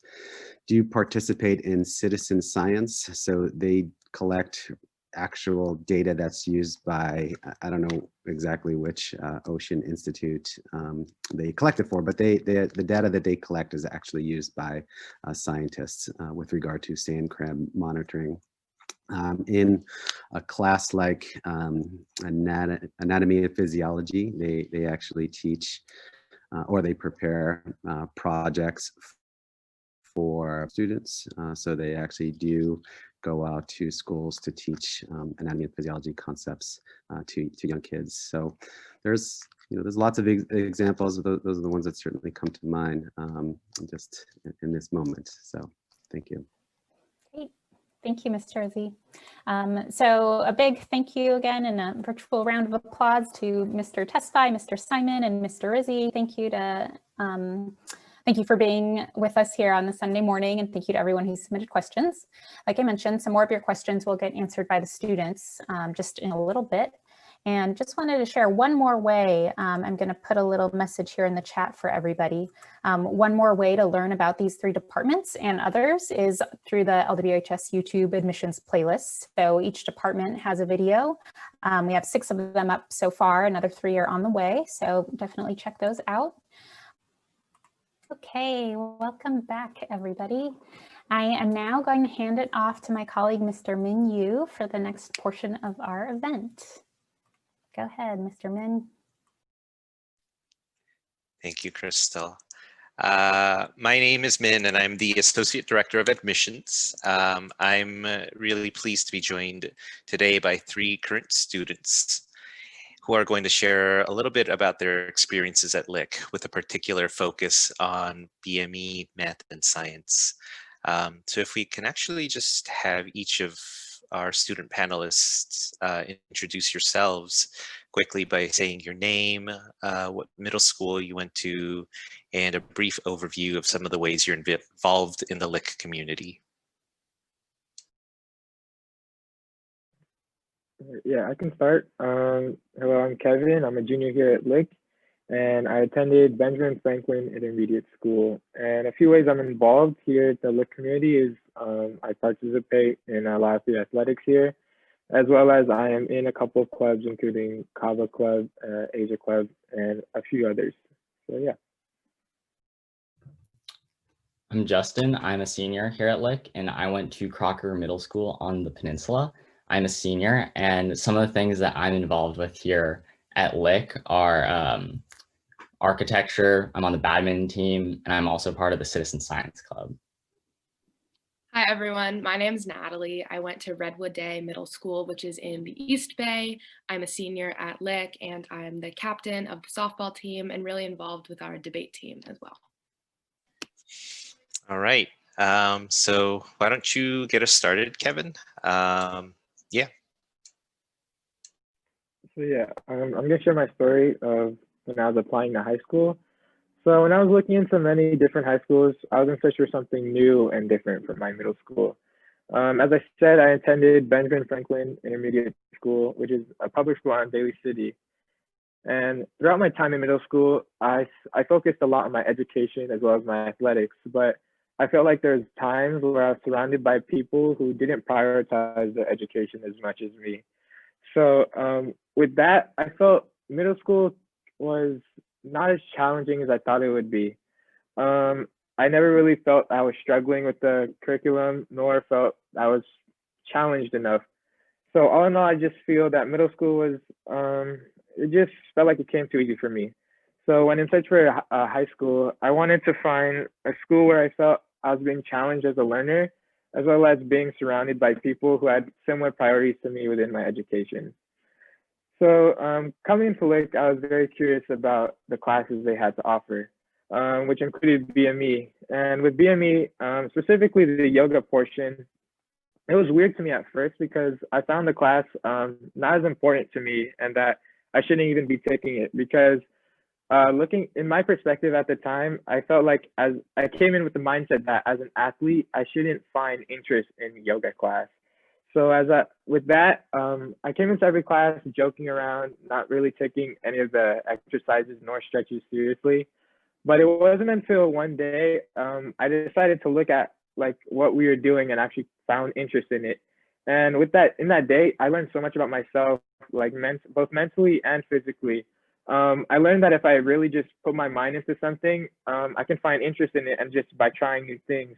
do participate in citizen science. So they collect actual data that's used by, I don't know exactly which ocean institute they collect it for, but the data that they collect is actually used by scientists with regard to sand crab monitoring. In a class like anatomy and physiology, they actually teach or they prepare projects for students. So they actually do go out to schools to teach anatomy and physiology concepts to young kids. So there's lots of examples. Those are the ones that certainly come to mind just in this moment. So thank you. Great. Thank you, Mr. Rizzi. So a big thank you again and a virtual round of applause to Mr. Tesfaye, Mr. Simon, and Mr. Rizzi. Thank you to thank you for being with us here on the Sunday morning, and thank you to everyone who submitted questions. Like I mentioned, some more of your questions will get answered by the students just in a little bit. And just wanted to share one more way. I'm going to put a little message here in the chat for everybody. One more way to learn about these 3 departments and others is through the LWHS YouTube admissions playlist. So each department has a video. We have 6 of them up so far. Another 3 are on the way. So definitely check those out. Okay, welcome back, everybody. I am now going to hand it off to my colleague, Mr. Min Yu, for the next portion of our event. Go ahead, Mr. Min. Thank you, Crystal. My name is Min, and I'm the Associate Director of Admissions. I'm really pleased to be joined today by 3 current students who are going to share a little bit about their experiences at Lick, with a particular focus on BME, math, and science. So if we can actually just have each of our student panelists introduce yourselves quickly by saying your name, what middle school you went to, and a brief overview of some of the ways you're involved in the Lick community. Yeah, I can start. Hello, I'm Kevin. I'm a junior here at Lick, and I attended Benjamin Franklin Intermediate School. And a few ways I'm involved here at the Lick community is I participate in a lot of the athletics here, as well as I am in a couple of clubs, including Kava Club, Asia Club, and a few others. So yeah. I'm Justin. I'm a senior here at Lick, and I went to Crocker Middle School on the peninsula. I'm a senior, and some of the things that I'm involved with here at Lick are architecture. I'm on the badminton team, and I'm also part of the Citizen Science Club. Hi, everyone. My name is Natalie. I went to Redwood Day Middle School, which is in the East Bay. I'm a senior at Lick, and I'm the captain of the softball team and really involved with our debate team as well. All right. So why don't you get us started, Kevin? Yeah. So yeah, I'm gonna share my story of when I was applying to high school. So when I was looking into many different high schools, I was in search for something new and different for my middle school. As I said, I attended Benjamin Franklin Intermediate School, which is a public school in Daly City. And throughout my time in middle school, I focused a lot on my education as well as my athletics, but I felt like there's times where I was surrounded by people who didn't prioritize the education as much as me. So with that, I felt middle school was not as challenging as I thought it would be. I never really felt I was struggling with the curriculum, nor felt I was challenged enough. So all in all, I just feel that middle school was, it just felt like it came too easy for me. So when in search for a high school, I wanted to find a school where I felt I was being challenged as a learner, as well as being surrounded by people who had similar priorities to me within my education. So coming into Lick, I was very curious about the classes they had to offer, which included BME. And with BME, specifically the yoga portion, it was weird to me at first because I found the class not as important to me and that I shouldn't even be taking it because looking in my perspective at the time, I felt like as I came in with the mindset that as an athlete, I shouldn't find interest in yoga class. So with that, I came into every class joking around, not really taking any of the exercises nor stretches seriously. But it wasn't until one day I decided to look at like what we were doing and actually found interest in it. And with that, in that day, I learned so much about myself, like both mentally and physically. I learned that if I really just put my mind into something, I can find interest in it and just by trying new things.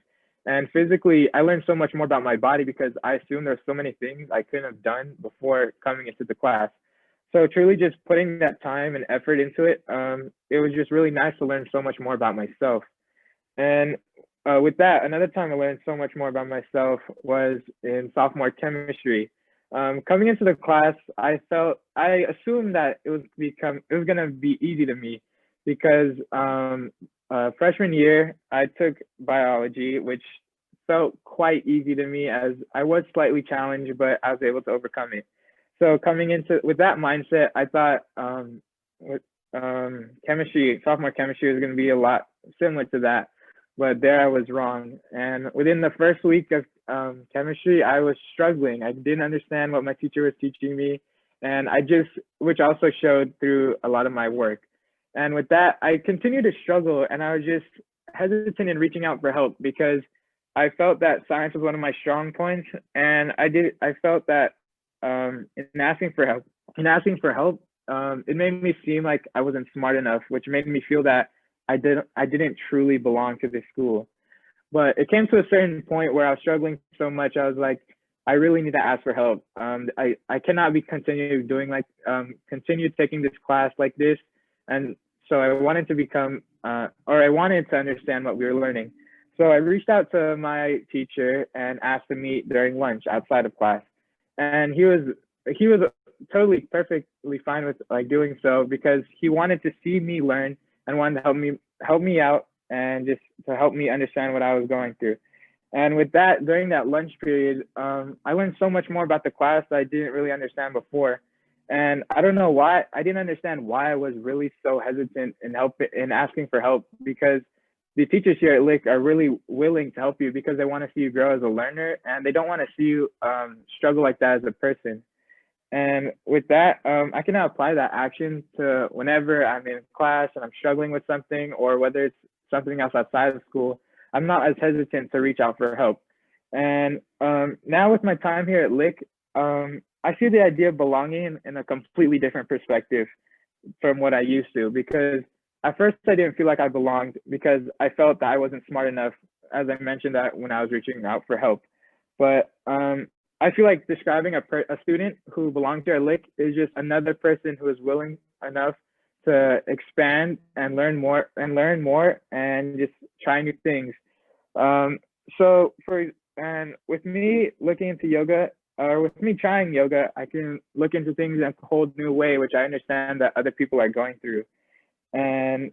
And physically, I learned so much more about my body because I assumed there's so many things I couldn't have done before coming into the class. So truly just putting that time and effort into it, it was just really nice to learn so much more about myself. And with that, another time I learned so much more about myself was in sophomore chemistry. Coming into the class, I assumed that it was gonna be easy to me because freshman year I took biology, which felt quite easy to me as I was slightly challenged, but I was able to overcome it. So coming into with that mindset, I thought sophomore chemistry was gonna be a lot similar to that, but there I was wrong. And within the first week of chemistry, I was struggling. I didn't understand what my teacher was teaching me. And which also showed through a lot of my work. And with that, I continued to struggle, and I was just hesitant in reaching out for help because I felt that science was one of my strong points. And I felt that in asking for help, it made me seem like I wasn't smart enough, which made me feel that I didn't truly belong to this school. But it came to a certain point where I was struggling so much, I was like, I really need to ask for help. I cannot be continue taking this class like this. And so I wanted to become, I wanted to understand what we were learning. So I reached out to my teacher and asked to meet during lunch outside of class. And he was totally perfectly fine with like doing so because he wanted to see me learn and wanted to help me out and just to help me understand what I was going through. And with that, during that lunch period, I learned so much more about the class that I didn't really understand before. And I don't know why, I didn't understand why I was really so hesitant in asking for help, because the teachers here at Lick are really willing to help you because they want to see you grow as a learner and they don't want to see you struggle like that as a person. And with that, I can now apply that action to whenever I'm in class and I'm struggling with something, or whether it's something else outside of school, I'm not as hesitant to reach out for help. And now with my time here at Lick, I see the idea of belonging in a completely different perspective from what I used to, because at first I didn't feel like I belonged because I felt that I wasn't smart enough, as I mentioned that when I was reaching out for help. But I feel like describing a student who belongs here at Lick is just another person who is willing enough to expand and learn more and just try new things. With me looking into yoga, or with me trying yoga, I can look into things in a whole new way, which I understand that other people are going through. And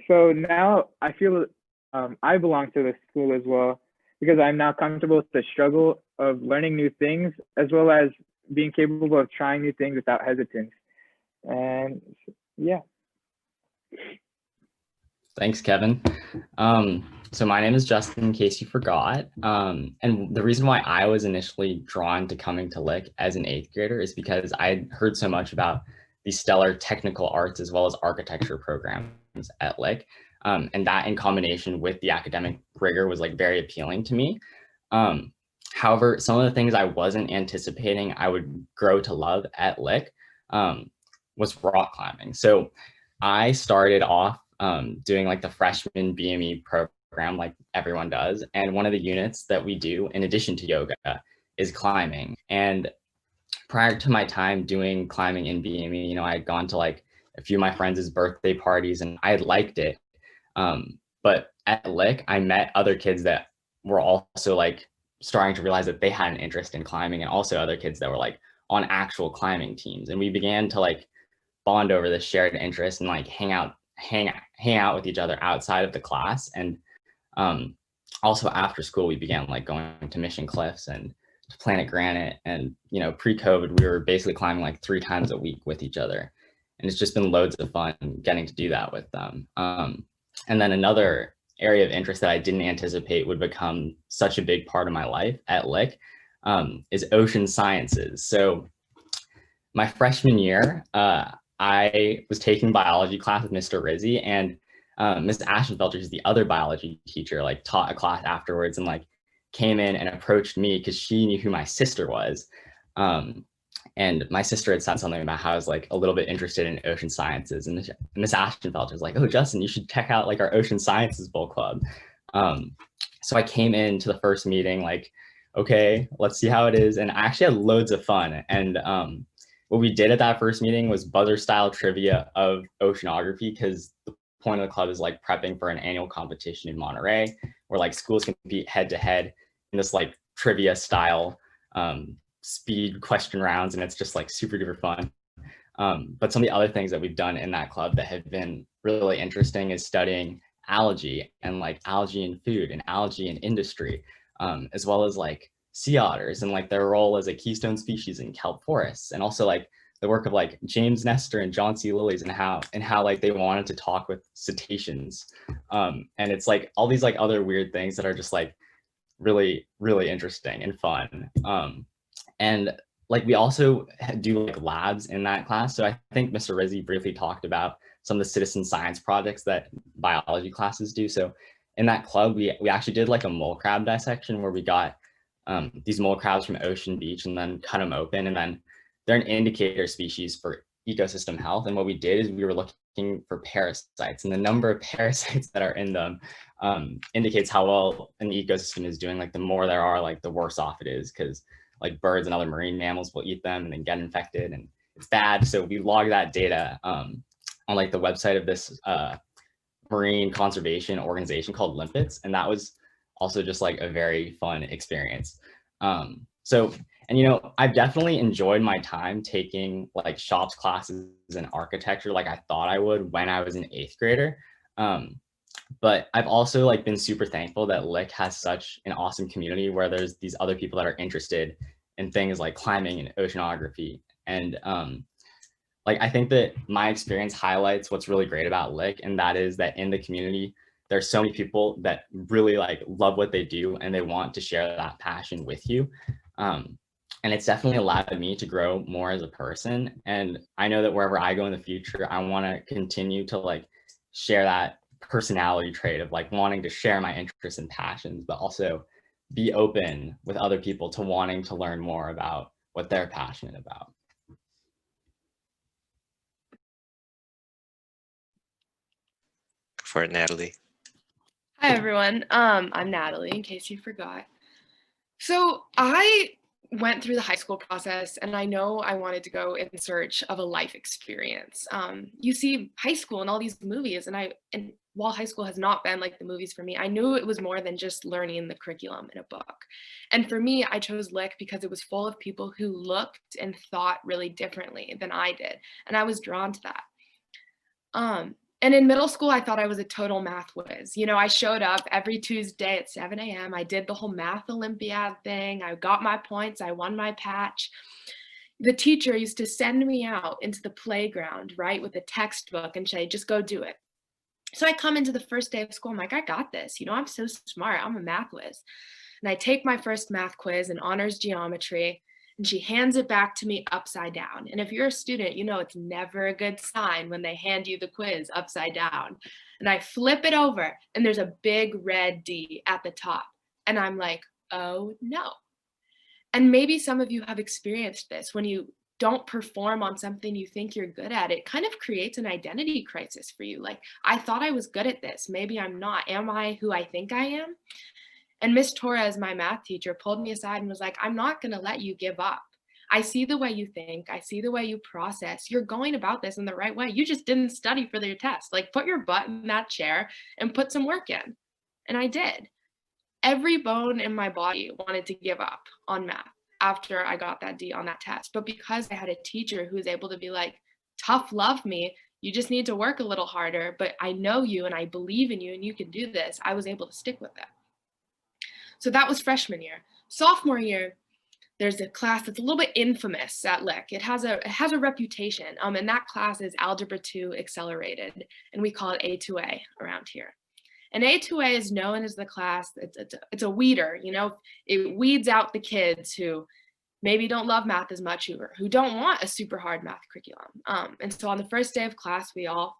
so now I feel I belong to this school as well, because I'm now comfortable with the struggle of learning new things, as well as being capable of trying new things without hesitance. And yeah. Thanks, Kevin. So my name is Justin, in case you forgot. And the reason why I was initially drawn to coming to Lick as an 8th grader is because I had heard so much about the stellar technical arts as well as architecture programs at Lick. And that in combination with the academic rigor was like very appealing to me. However, some of the things I wasn't anticipating I would grow to love at Lick was rock climbing. So I started off doing like the freshman BME program like everyone does. And one of the units that we do in addition to yoga is climbing. And prior to my time doing climbing in BME, you know, I had gone to like a few of my friends' birthday parties and I had liked it. But at Lick, I met other kids that were also like starting to realize that they had an interest in climbing, and also other kids that were like on actual climbing teams. And we began to like bond over this shared interest and like hang out with each other outside of the class. And also after school, we began like going to Mission Cliffs and to Planet Granite. And, you know, pre-COVID, we were basically climbing like 3 times a week with each other. And it's just been loads of fun getting to do that with them. And then another area of interest that I didn't anticipate would become such a big part of my life at Lick is ocean sciences. So my freshman year, I was taking biology class with Mr. Rizzi, and Ms. Ashenfelter, who's the other biology teacher, like taught a class afterwards and like came in and approached me because she knew who my sister was. And my sister had said something about how I was like a little bit interested in ocean sciences. And Ms. Ashenfelter was like, oh, Justin, you should check out like our ocean sciences bowl club. So I came into the first meeting like, okay, let's see how it is. And I actually had loads of fun. And what we did at that first meeting was buzzer style trivia of oceanography, because the point of the club is like prepping for an annual competition in Monterey where like schools compete head to head in this like trivia style speed question rounds, and it's just like super duper fun. But some of the other things that we've done in that club that have been really interesting is studying algae and like algae in food and algae in industry, as well as like sea otters and like their role as a keystone species in kelp forests, and also like the work of like James Nestor and John C. Lillies and how like they wanted to talk with cetaceans. And it's like all these like other weird things that are just like really, really interesting and fun. And like we also do like labs in that class. So I think Mr. Rizzi briefly talked about some of the citizen science projects that biology classes do. So in that club, we actually did like a mole crab dissection where we got these mole crabs from Ocean Beach and then cut them open, and then they're an indicator species for ecosystem health. And what we did is we were looking for parasites, and the number of parasites that are in them indicates how well an ecosystem is doing. Like the more there are, like the worse off it is, because like birds and other marine mammals will eat them and then get infected, and it's bad. So we log that data on like the website of this marine conservation organization called Limpets, and that was also just like a very fun experience. And you know, I've definitely enjoyed my time taking like shops classes in architecture like I thought I would when I was an 8th grader. But I've also like been super thankful that Lick has such an awesome community where there's these other people that are interested in things like climbing and oceanography. And like I think that my experience highlights what's really great about Lick, and that is that in the community, there's so many people that really like love what they do and they want to share that passion with you. And it's definitely allowed me to grow more as a person. And I know that wherever I go in the future, I want to continue to like share that personality trait of like wanting to share my interests and passions, but also be open with other people to wanting to learn more about what they're passionate about. For Natalie. Hi, everyone. I'm Natalie, in case you forgot. So I went through the high school process, and I know I wanted to go in search of a life experience. You see high school in all these movies, and while high school has not been like the movies for me, I knew it was more than just learning the curriculum in a book. And for me, I chose Lick because it was full of people who looked and thought really differently than I did, and I was drawn to that. And in middle school, I thought I was a total math whiz. You know, I showed up every Tuesday at 7 a.m. I did the whole math Olympiad thing. I got my points. I won my patch. The teacher used to send me out into the playground, right, with a textbook and say, just go do it. So I come into the first day of school. I'm like, I got this. You know, I'm so smart. I'm a math whiz. And I take my first math quiz in honors geometry, and she hands it back to me upside down. And if you're a student, you know it's never a good sign when they hand you the quiz upside down. And I flip it over, and there's a big red D at the top. And I'm like, oh no. And maybe some of you have experienced this. When you don't perform on something you think you're good at, it kind of creates an identity crisis for you. Like, I thought I was good at this. Maybe I'm not. Am I who I think I am? And Miss Torres, my math teacher, pulled me aside and was like, I'm not going to let you give up. I see the way you think. I see the way you process. You're going about this in the right way. You just didn't study for your test. Like, put your butt in that chair and put some work in. And I did. Every bone in my body wanted to give up on math after I got that D on that test. But because I had a teacher who was able to be like, tough love me, you just need to work a little harder, but I know you and I believe in you and you can do this, I was able to stick with it. So that was freshman year. Sophomore year, there's a class that's a little bit infamous at Lick. It has a reputation, and that class is Algebra 2 Accelerated, and we call it A2A around here. And A2A is known as the class, it's a weeder, you know, it weeds out the kids who maybe don't love math as much, who don't want a super hard math curriculum. And so on the first day of class, we all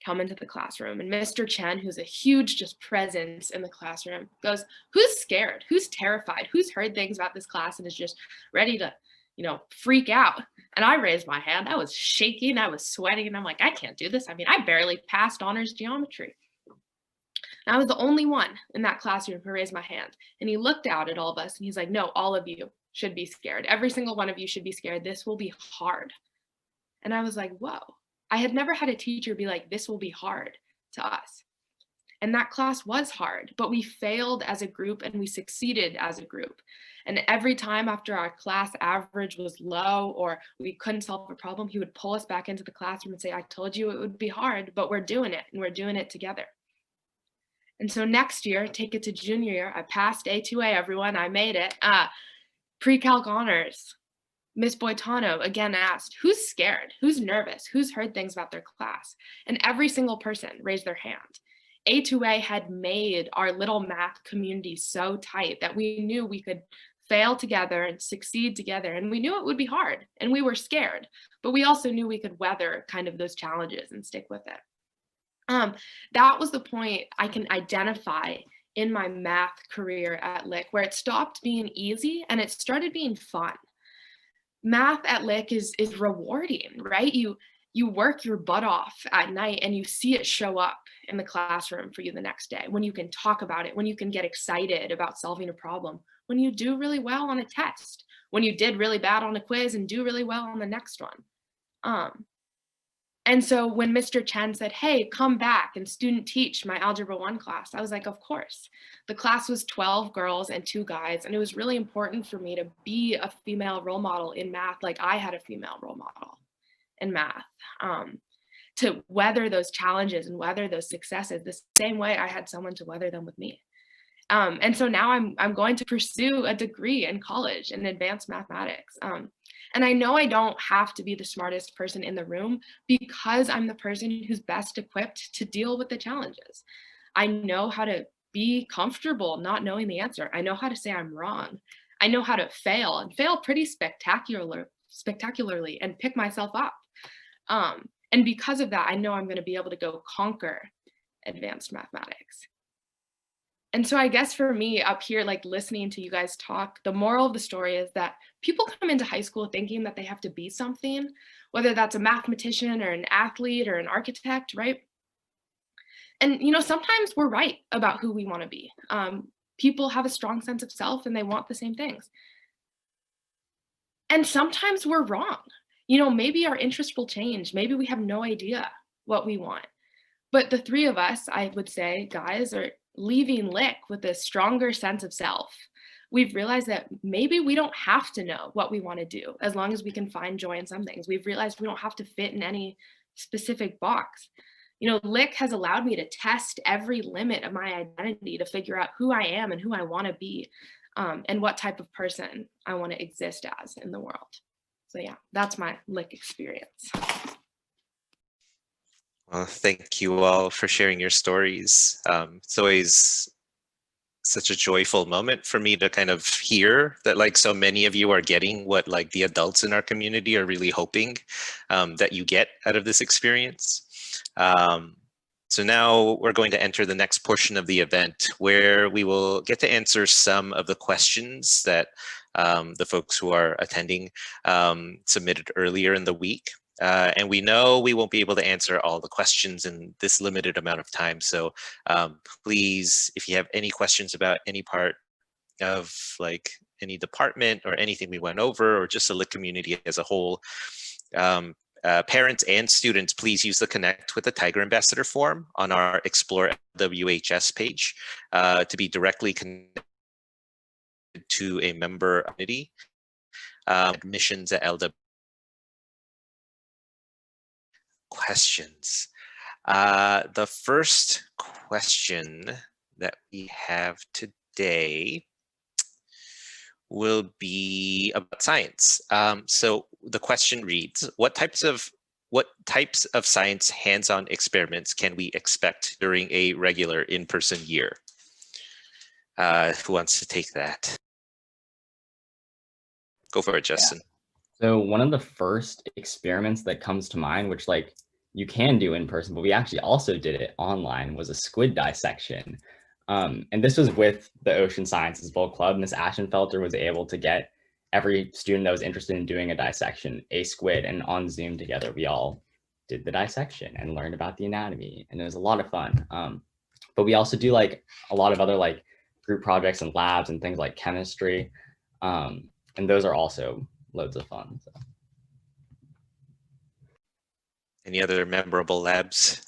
come into the classroom, and Mr. Chen, who's a huge just presence in the classroom, goes, who's scared? Who's terrified? Who's heard things about this class and is just ready to, you know, freak out? And I raised my hand. I was shaking. I was sweating. And I'm like, I can't do this. I mean, I barely passed honors geometry. And I was the only one in that classroom who raised my hand. And he looked out at all of us and he's like, no, all of you should be scared. Every single one of you should be scared. This will be hard. And I was like, whoa. I had never had a teacher be like, this will be hard to us. And that class was hard, but we failed as a group and we succeeded as a group. And every time after our class average was low or we couldn't solve a problem, he would pull us back into the classroom and say, I told you it would be hard, but we're doing it and we're doing it together. And so next year, take it to junior year, I passed A2A, everyone, I made it. Pre-calc honors. Miss Boitano again asked, who's scared? Who's nervous? Who's heard things about their class? And every single person raised their hand. A2A had made our little math community so tight that we knew we could fail together and succeed together. And we knew it would be hard and we were scared, but we also knew we could weather kind of those challenges and stick with it. That was the point I can identify in my math career at Lick, where it stopped being easy and it started being fun. Math at Lick is rewarding, right? You work your butt off at night and you see it show up in the classroom for you the next day, when you can talk about it, when you can get excited about solving a problem, when you do really well on a test, when you did really bad on a quiz and do really well on the next one. And so when Mr. Chen said, hey, come back and student teach my Algebra 1 class, I was like, of course. The class was 12 girls and 2 guys, and it was really important for me to be a female role model in math, like I had a female role model in math, to weather those challenges and weather those successes the same way I had someone to weather them with me. And so now I'm going to pursue a degree in college in advanced mathematics. And I know I don't have to be the smartest person in the room because I'm the person who's best equipped to deal with the challenges. I know how to be comfortable not knowing the answer. I know how to say I'm wrong. I know how to fail and fail pretty spectacularly and pick myself up. And because of that, I know I'm going to be able to go conquer advanced mathematics. And so I guess for me up here, like listening to you guys talk, the moral of the story is that people come into high school thinking that they have to be something, whether that's a mathematician or an athlete or an architect, right? And, you know, sometimes we're right about who we want to be. People have a strong sense of self and they want the same things. And sometimes we're wrong. You know, maybe our interests will change. Maybe we have no idea what we want. But the 3 of us, I would say, guys, are leaving Lick with a stronger sense of self. We've realized that maybe we don't have to know what we want to do as long as we can find joy in some things. We've realized we don't have to fit in any specific box. You know, Lick has allowed me to test every limit of my identity to figure out who I am and who I want to be, and what type of person I want to exist as in the world. So yeah, that's my Lick experience. Well, thank you all for sharing your stories. It's always such a joyful moment for me to kind of hear that like so many of you are getting what like the adults in our community are really hoping that you get out of this experience. So now we're going to enter the next portion of the event where we will get to answer some of the questions that the folks who are attending submitted earlier in the week. And we know we won't be able to answer all the questions in this limited amount of time. So please, if you have any questions about any part of like any department or anything we went over, or just the Lick community as a whole, parents and students, please use the Connect with the Tiger Ambassador form on our Explore LWHS page to be directly connected to a member community. Admissions at LW. Questions. The first question that we have today will be about science. So the question reads, what types of science hands-on experiments can we expect during a regular in-person year? Who wants to take that? Go for it, Justin. Yeah. So one of the first experiments that comes to mind, which like you can do in person, but we actually also did it online, was a squid dissection. And this was with the Ocean Sciences Bowl Club. Miss Ashenfelter was able to get every student that was interested in doing a dissection, a squid, and on Zoom together, we all did the dissection and learned about the anatomy. And it was a lot of fun. But we also do like a lot of other like group projects and labs and things like chemistry. And those are also loads of fun. So. Any other memorable labs?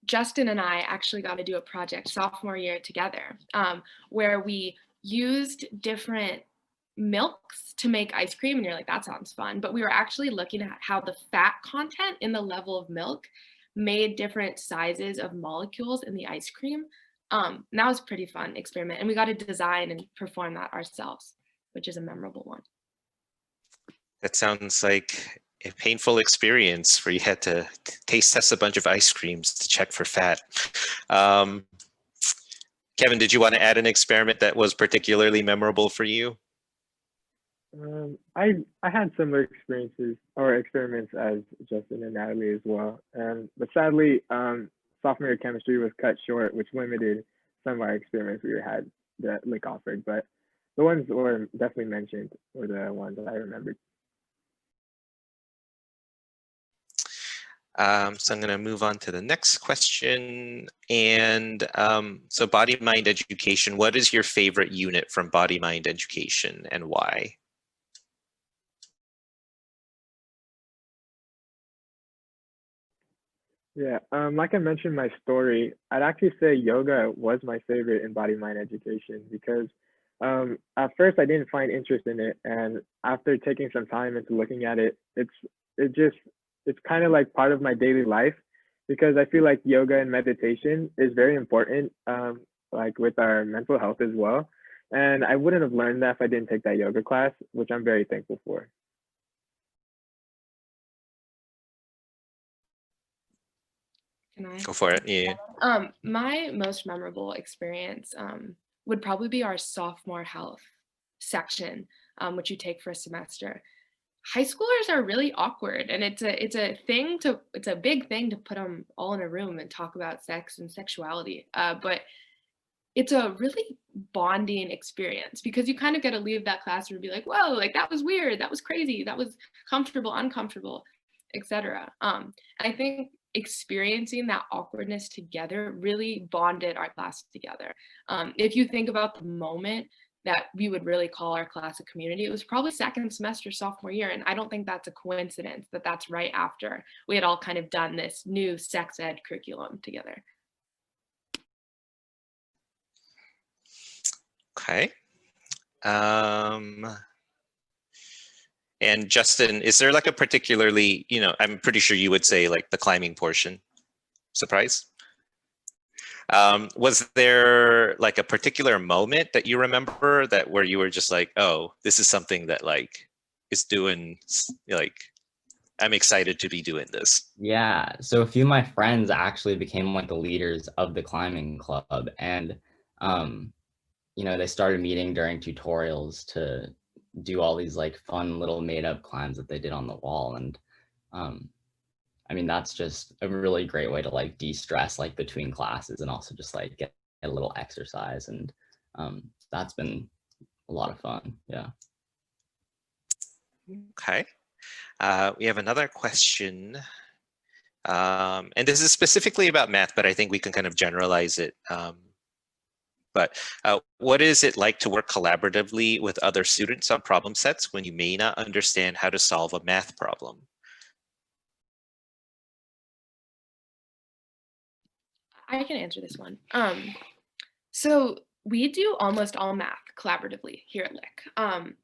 Justin and I actually got to do a project sophomore year together where we used different milks to make ice cream. And you're like, that sounds fun. But we were actually looking at how the fat content in the level of milk made different sizes of molecules in the ice cream. And that was a pretty fun experiment. And we got to design and perform that ourselves, which is a memorable one. That sounds like a painful experience where you had to taste test a bunch of ice creams to check for fat. Kevin, did you want to add an experiment that was particularly memorable for you? I had similar experiences or experiments as Justin and Natalie as well. But sadly, sophomore year chemistry was cut short, which limited some of our experiments we had that Lick offered. But the ones that were definitely mentioned were the ones that I remembered. So I'm going to move on to the next question. And so body-mind education, what is your favorite unit from body-mind education and why? Yeah, like I mentioned in my story, I'd actually say yoga was my favorite in body-mind education because at first I didn't find interest in it, and after taking some time into looking at it, it's kind of like part of my daily life because I feel like yoga and meditation is very important, like with our mental health as well. And I wouldn't have learned that if I didn't take that yoga class, which I'm very thankful for. Can I? Go for it. Yeah. My most memorable experience would probably be our sophomore health section, which you take for a semester. High schoolers are really awkward, and it's a big thing to put them all in a room and talk about sex and sexuality. But it's a really bonding experience because you kind of get to leave that classroom and be like, whoa, like that was weird, that was crazy, that was comfortable, uncomfortable, etc. I think experiencing that awkwardness together really bonded our class together. If you think about the moment that we would really call our class a community, it was probably second semester sophomore year, and I don't think that's a coincidence that that's right after we had all kind of done this new sex ed curriculum together. Okay. And Justin, is there like a particularly, I'm pretty sure you would say like the climbing portion. Surprise? Was there like a particular moment that you remember that where you were just like, oh, this is something that like is doing, like, I'm excited to be doing this? Yeah, so a few of my friends actually became like the leaders of the climbing club, and they started meeting during tutorials to do all these like fun little made-up climbs that they did on the wall. And I mean, that's just a really great way to like de-stress like between classes and also just like get a little exercise. And that's been a lot of fun. Yeah. Okay. We have another question. And this is specifically about math, but I think we can kind of generalize it. But what is it like to work collaboratively with other students on problem sets when you may not understand how to solve a math problem? I can answer this one. So we do almost all math collaboratively here at Lick.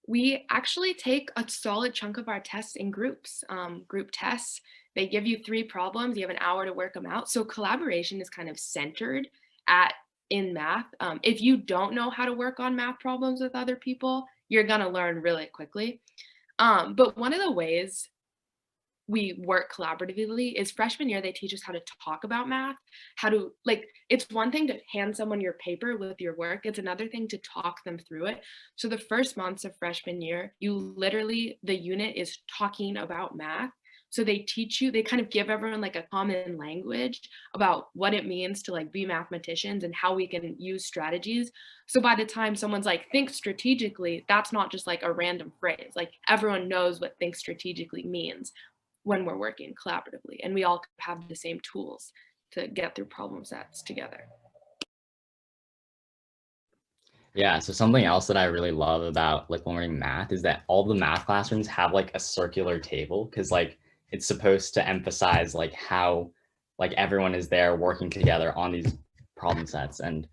We actually take a solid chunk of our tests in groups, group tests. They give you 3 problems, you have an hour to work them out. So collaboration is kind of centered in math. If you don't know how to work on math problems with other people, you're gonna learn really quickly. But one of the ways we work collaboratively is freshman year, they teach us how to talk about math, how to it's one thing to hand someone your paper with your work, it's another thing to talk them through it. So the first months of freshman year, the unit is talking about math. So they teach you, they kind of give everyone like a common language about what it means to like be mathematicians and how we can use strategies. So by the time someone's like, think strategically, that's not just like a random phrase. Like everyone knows what think strategically means when we're working collaboratively, and we all have the same tools to get through problem sets together. Yeah, so something else that I really love about Lick-Wilmerding math is that all the math classrooms have like a circular table, because like it's supposed to emphasize like how like everyone is there working together on these problem sets. And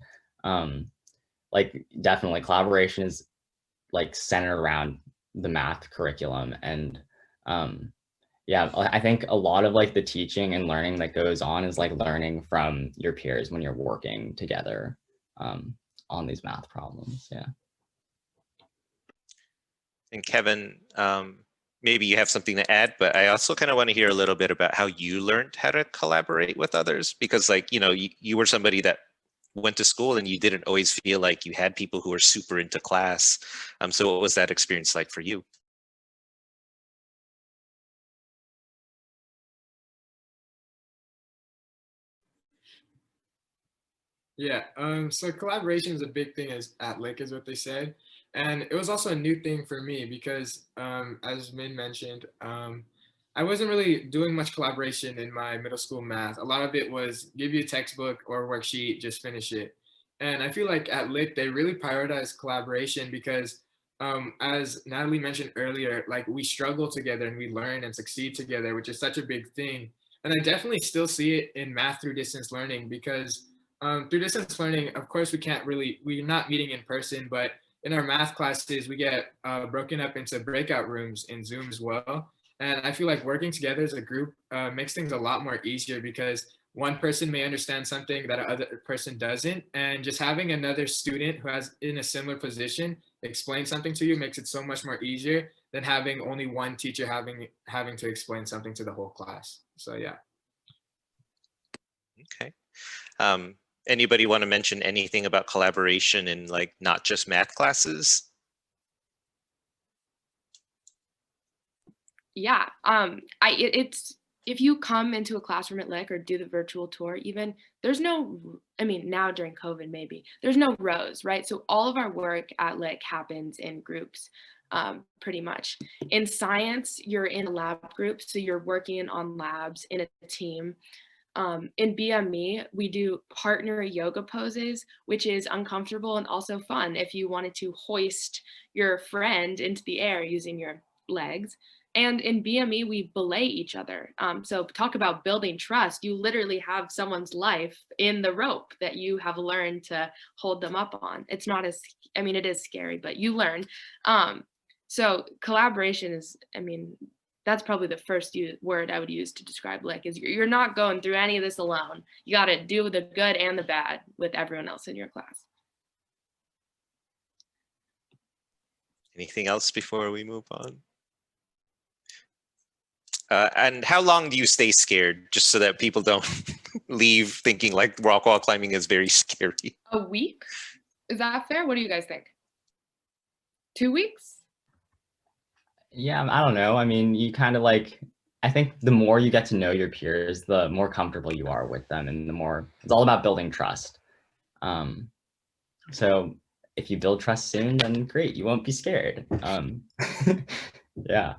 like definitely collaboration is like centered around the math curriculum. And yeah, I think a lot of like the teaching and learning that goes on is like learning from your peers when you're working together on these math problems. Yeah. And Kevin, maybe you have something to add, but I also kind of want to hear a little bit about how you learned how to collaborate with others, because like, you were somebody that went to school and you didn't always feel like you had people who were super into class. So what was that experience like for you? Yeah, so collaboration is a big thing at Lick, is what they said. And it was also a new thing for me because, as Min mentioned, I wasn't really doing much collaboration in my middle school math. A lot of it was give you a textbook or worksheet, just finish it. And I feel like at Lick, they really prioritize collaboration because, as Natalie mentioned earlier, like we struggle together and we learn and succeed together, which is such a big thing. And I definitely still see it in math through distance learning because through distance learning, of course, we're not meeting in person, but in our math classes, we get broken up into breakout rooms in Zoom as well. And I feel like working together as a group makes things a lot more easier because one person may understand something that another person doesn't. And just having another student who has in a similar position explain something to you makes it so much more easier than having only one teacher having to explain something to the whole class. So yeah. Okay. Anybody want to mention anything about collaboration in like not just math classes? Yeah, it's if you come into a classroom at Lick or do the virtual tour even, there's no, I mean, now during COVID maybe, there's no rows, right? So all of our work at Lick happens in groups, pretty much. In science, you're in a lab group, so you're working on labs in a team. In BME, we do partner yoga poses, which is uncomfortable and also fun if you wanted to hoist your friend into the air using your legs. And in BME, we belay each other. So talk about building trust. You literally have someone's life in the rope that you have learned to hold them up on. It's not as, I mean, it is scary, but you learn. So collaboration is, I mean, that's probably the first word I would use to describe Lick is you're not going through any of this alone. You got to do the good and the bad with everyone else in your class. Anything else before we move on? And how long do you stay scared, just so that people don't leave thinking like rock wall climbing is very scary? A week? Is that fair? What do you guys think? 2 weeks? Yeah, I don't know. I mean, you kind of like, I think the more you get to know your peers, the more comfortable you are with them and the more, it's all about building trust. So if you build trust soon, then great, you won't be scared. Yeah.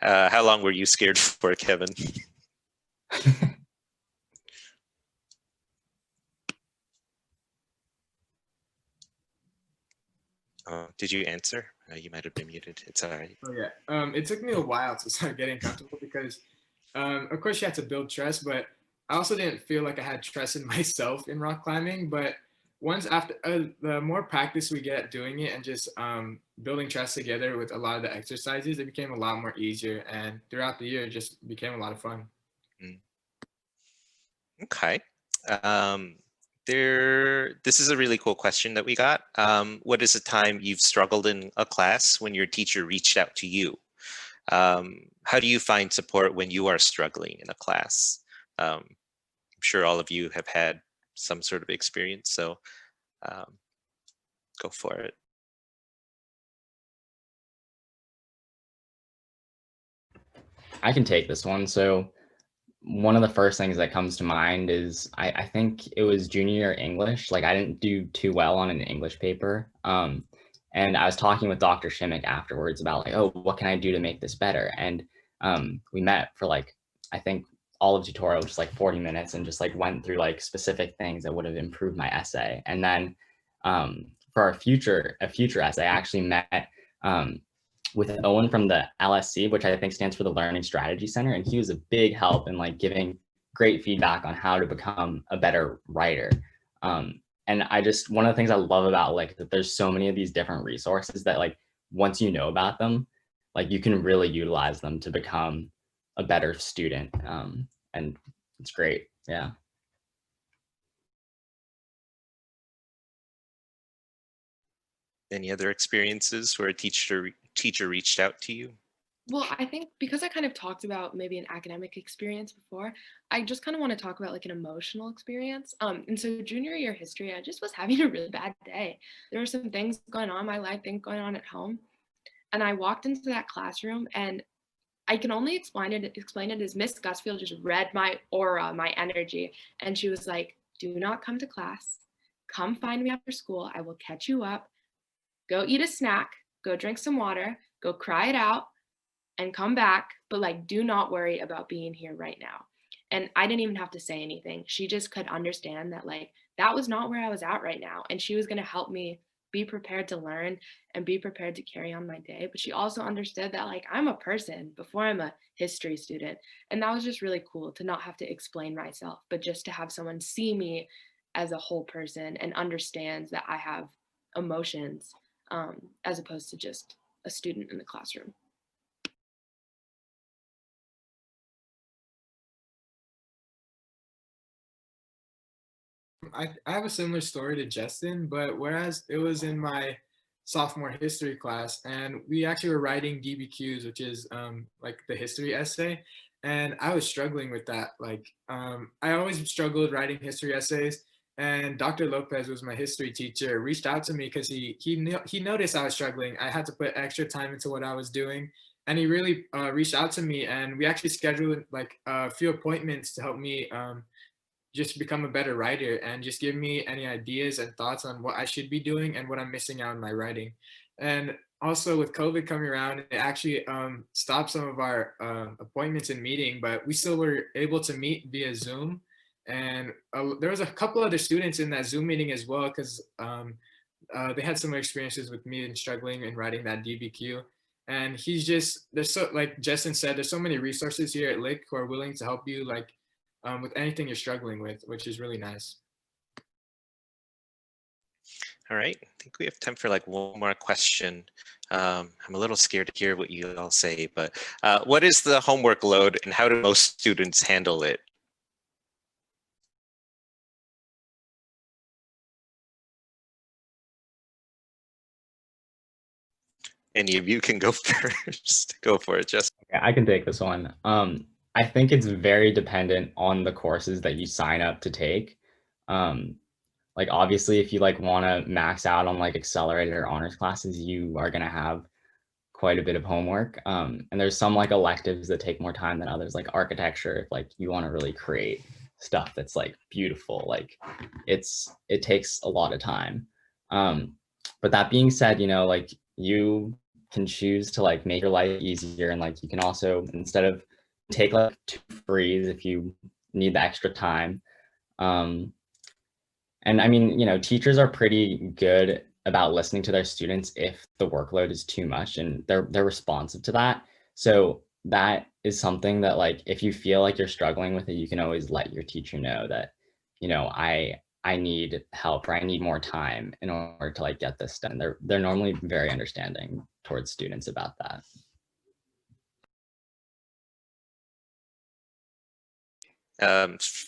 How long were you scared for, Kevin? Did you answer? You might have been muted. It's all right. Oh yeah. It took me a while to start getting comfortable because, of course, you had to build trust, but I also didn't feel like I had trust in myself in rock climbing. But once after the more practice we get doing it and just building trust together with a lot of the exercises, it became a lot more easier. And throughout the year, it just became a lot of fun. Okay. This is a really cool question that we got. What is a time you've struggled in a class when your teacher reached out to you? How do you find support when you are struggling in a class? I'm sure all of you have had some sort of experience, so go for it. I can take this one. So one of the first things that comes to mind is I think it was junior year English. Like I didn't do too well on an English paper. And I was talking with Dr. Shimmick afterwards about like, oh, what can I do to make this better? And we met for like, I think all of tutorial, just like 40 minutes and just like went through like specific things that would have improved my essay. And then for a future essay, I actually met with Owen from the LSC, which I think stands for the Learning Strategy Center. And he was a big help in like giving great feedback on how to become a better writer. And one of the things I love about like that there's so many of these different resources that like once you know about them, like you can really utilize them to become a better student. And it's great. Yeah. Any other experiences where a teacher reached out to you? Well, I think because I kind of talked about maybe an academic experience before, I just kind of want to talk about like an emotional experience. And so junior year history, I just was having a really bad day. There were some things going on in my life, things going on at home. And I walked into that classroom and I can only explain it as Miss Gusfield just read my aura, my energy. And she was like, do not come to class. Come find me after school. I will catch you up. Go eat a snack. Go drink some water. Go cry it out and come back, but like, do not worry about being here right now. And I didn't even have to say anything. She just could understand that like, that was not where I was at right now. And she was gonna help me be prepared to learn and be prepared to carry on my day. But she also understood that like, I'm a person before I'm a history student. And that was just really cool to not have to explain myself, but just to have someone see me as a whole person and understands that I have emotions as opposed to just a student in the classroom. I have a similar story to Justin, but whereas it was in my sophomore history class, and we actually were writing DBQs, which is like the history essay, and I was struggling with that. Like I always struggled writing history essays, and Dr. Lopez was my history teacher, reached out to me because he noticed I was struggling. I had to put extra time into what I was doing, and he really reached out to me, and we actually scheduled like a few appointments to help me just become a better writer and just give me any ideas and thoughts on what I should be doing and what I'm missing out in my writing. And also with COVID coming around, it actually stopped some of our appointments and meeting, but we still were able to meet via Zoom. And there was a couple other students in that Zoom meeting as well, because they had similar experiences with me and struggling in writing that DBQ. And there's so, like Justin said, there's so many resources here at Lick who are willing to help you like with anything you're struggling with, which is really nice. All right, I think we have time for like one more question. I'm a little scared to hear what you all say, but what is the homework load and how do most students handle it? Any of you can go first. Go for it, Justin. Okay, I can take this one. I think it's very dependent on the courses that you sign up to take. Like obviously, if you like want to max out on like accelerated or honors classes, you are going to have quite a bit of homework. And there's some like electives that take more time than others, like architecture. If like you want to really create stuff that's like beautiful, like it takes a lot of time. But that being said, you know, like you can choose to like make your life easier, and like you can also, instead of take like 2 frees if you need the extra time. And I mean, you know, teachers are pretty good about listening to their students if the workload is too much, and they're responsive to that. So that is something that like, if you feel like you're struggling with it, you can always let your teacher know that, you know, I need help, or I need more time in order to like get this done. They're normally very understanding towards students about that.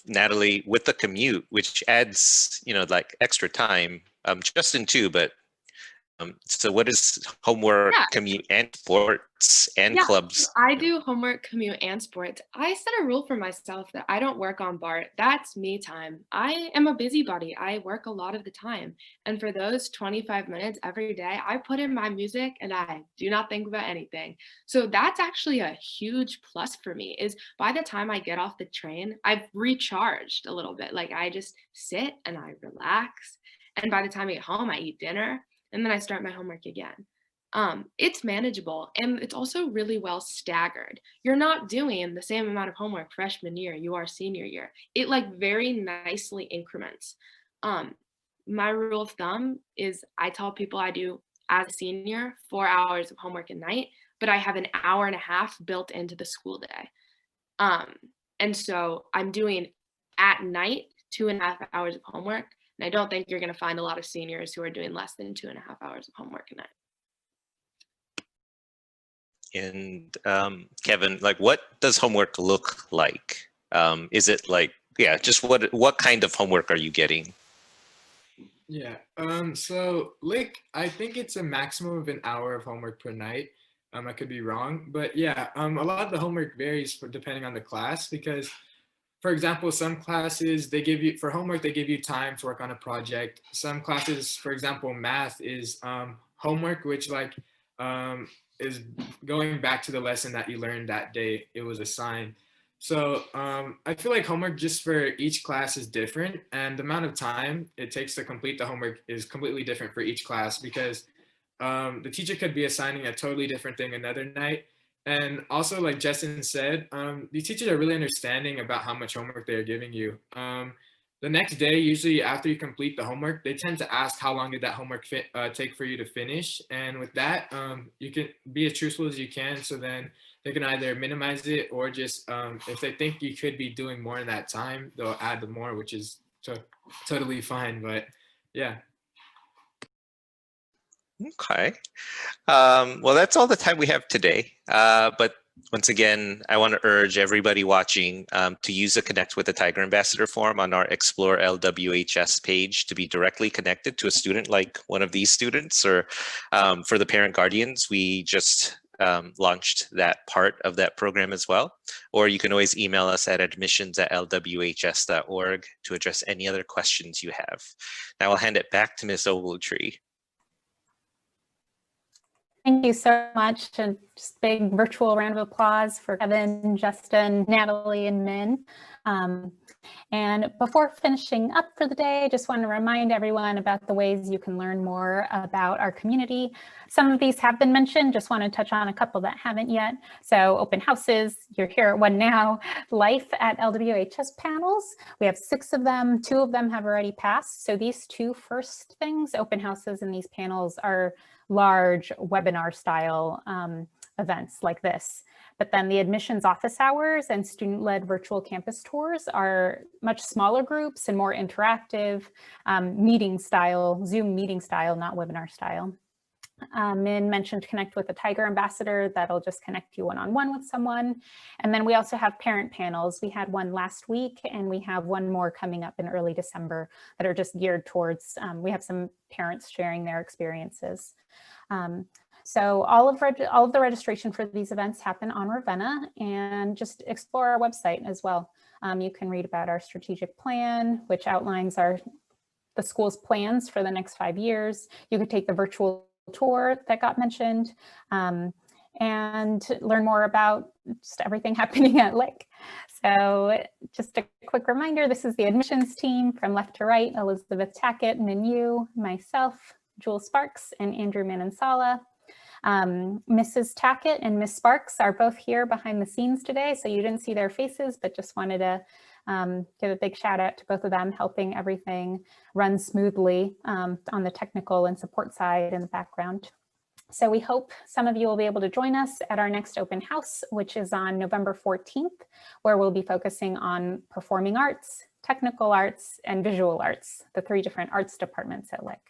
Natalie, with the commute, which adds, you know, like extra time, Justin too, but so what is homework, commute, and sports and clubs? So I do homework, commute, and sports. I set a rule for myself that I don't work on BART. That's me time. I am a busybody. I work a lot of the time. And for those 25 minutes every day, I put in my music and I do not think about anything. So that's actually a huge plus for me, is by the time I get off the train, I've recharged a little bit. Like I just sit and I relax. And by the time I get home, I eat dinner. And then I start my homework again. It's manageable, and it's also really well staggered. You're not doing the same amount of homework freshman year you are senior year. It like very nicely increments. My rule of thumb is I tell people I do, as a senior, 4 hours of homework a night, but I have an hour and a half built into the school day. And so I'm doing at night 2.5 hours of homework. And I don't think you're going to find a lot of seniors who are doing less than 2.5 hours of homework a night. And Kevin, like, what does homework look like? Is it like, yeah, just what kind of homework are you getting? Yeah, so Lick, I think it's a maximum of an hour of homework per night. I could be wrong, but yeah, a lot of the homework varies depending on the class, because for example, some classes they give you, for homework, they give you time to work on a project. Some classes, for example, math is homework, which like is going back to the lesson that you learned that day it was assigned. So I feel like homework just for each class is different, and the amount of time it takes to complete the homework is completely different for each class, because the teacher could be assigning a totally different thing another night. And also, like Justin said, the teachers are really understanding about how much homework they're giving you. The next day, usually after you complete the homework, they tend to ask how long did that homework take for you to finish. And with that, you can be as truthful as you can. So then they can either minimize it, or just if they think you could be doing more in that time, they'll add more, which is totally fine. But yeah. Okay. Well, that's all the time we have today. But once again, I want to urge everybody watching to use the Connect with the Tiger Ambassador form on our Explore LWHS page to be directly connected to a student like one of these students, or for the parent guardians, we just launched that part of that program as well. Or you can always email us at admissions@lwhs.org to address any other questions you have. Now I'll hand it back to Ms. Ogletree. Thank you so much. And just big virtual round of applause for Kevin, Justin, Natalie, and Min. And before finishing up for the day, I just want to remind everyone about the ways you can learn more about our community. Some of these have been mentioned, just want to touch on a couple that haven't yet. So open houses, you're here at one now. Life at LWHS panels, we have 6 of them, 2 of them have already passed. So these 2 first things, open houses and these panels, are large webinar style events like this. But then the admissions office hours and student-led virtual campus tours are much smaller groups and more interactive, meeting style, Zoom meeting style, not webinar style. Min mentioned Connect with a Tiger Ambassador. That'll just connect you one-on-one with someone. And then we also have parent panels. We had one last week, and we have one more coming up in early December that are just geared towards, we have some parents sharing their experiences. So all of the registration for these events happen on Ravenna, and just explore our website as well. You can read about our strategic plan, which outlines the school's plans for the next 5 years. You could take the virtual tour that got mentioned, and learn more about just everything happening at Lick. So just a quick reminder, this is the admissions team from left to right: Elizabeth Tackett, Min Yu, myself, Jewel Sparks, and Andrew Manansala. Mrs. Tackett and Miss Sparks are both here behind the scenes today, so you didn't see their faces, but just wanted to give a big shout out to both of them, helping everything run smoothly on the technical and support side in the background. So we hope some of you will be able to join us at our next open house, which is on November 14th, where we'll be focusing on performing arts, technical arts, and visual arts, the 3 different arts departments at Lick.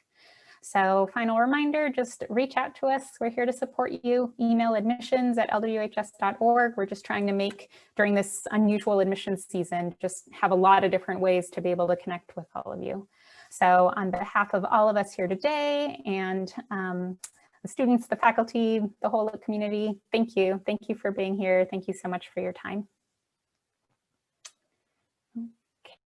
So final reminder, just reach out to us. We're here to support you. Email admissions@lwhs.org. We're just trying to make, during this unusual admissions season, just have a lot of different ways to be able to connect with all of you. So on behalf of all of us here today, and the students, the faculty, the whole community, thank you. Thank you for being here. Thank you so much for your time.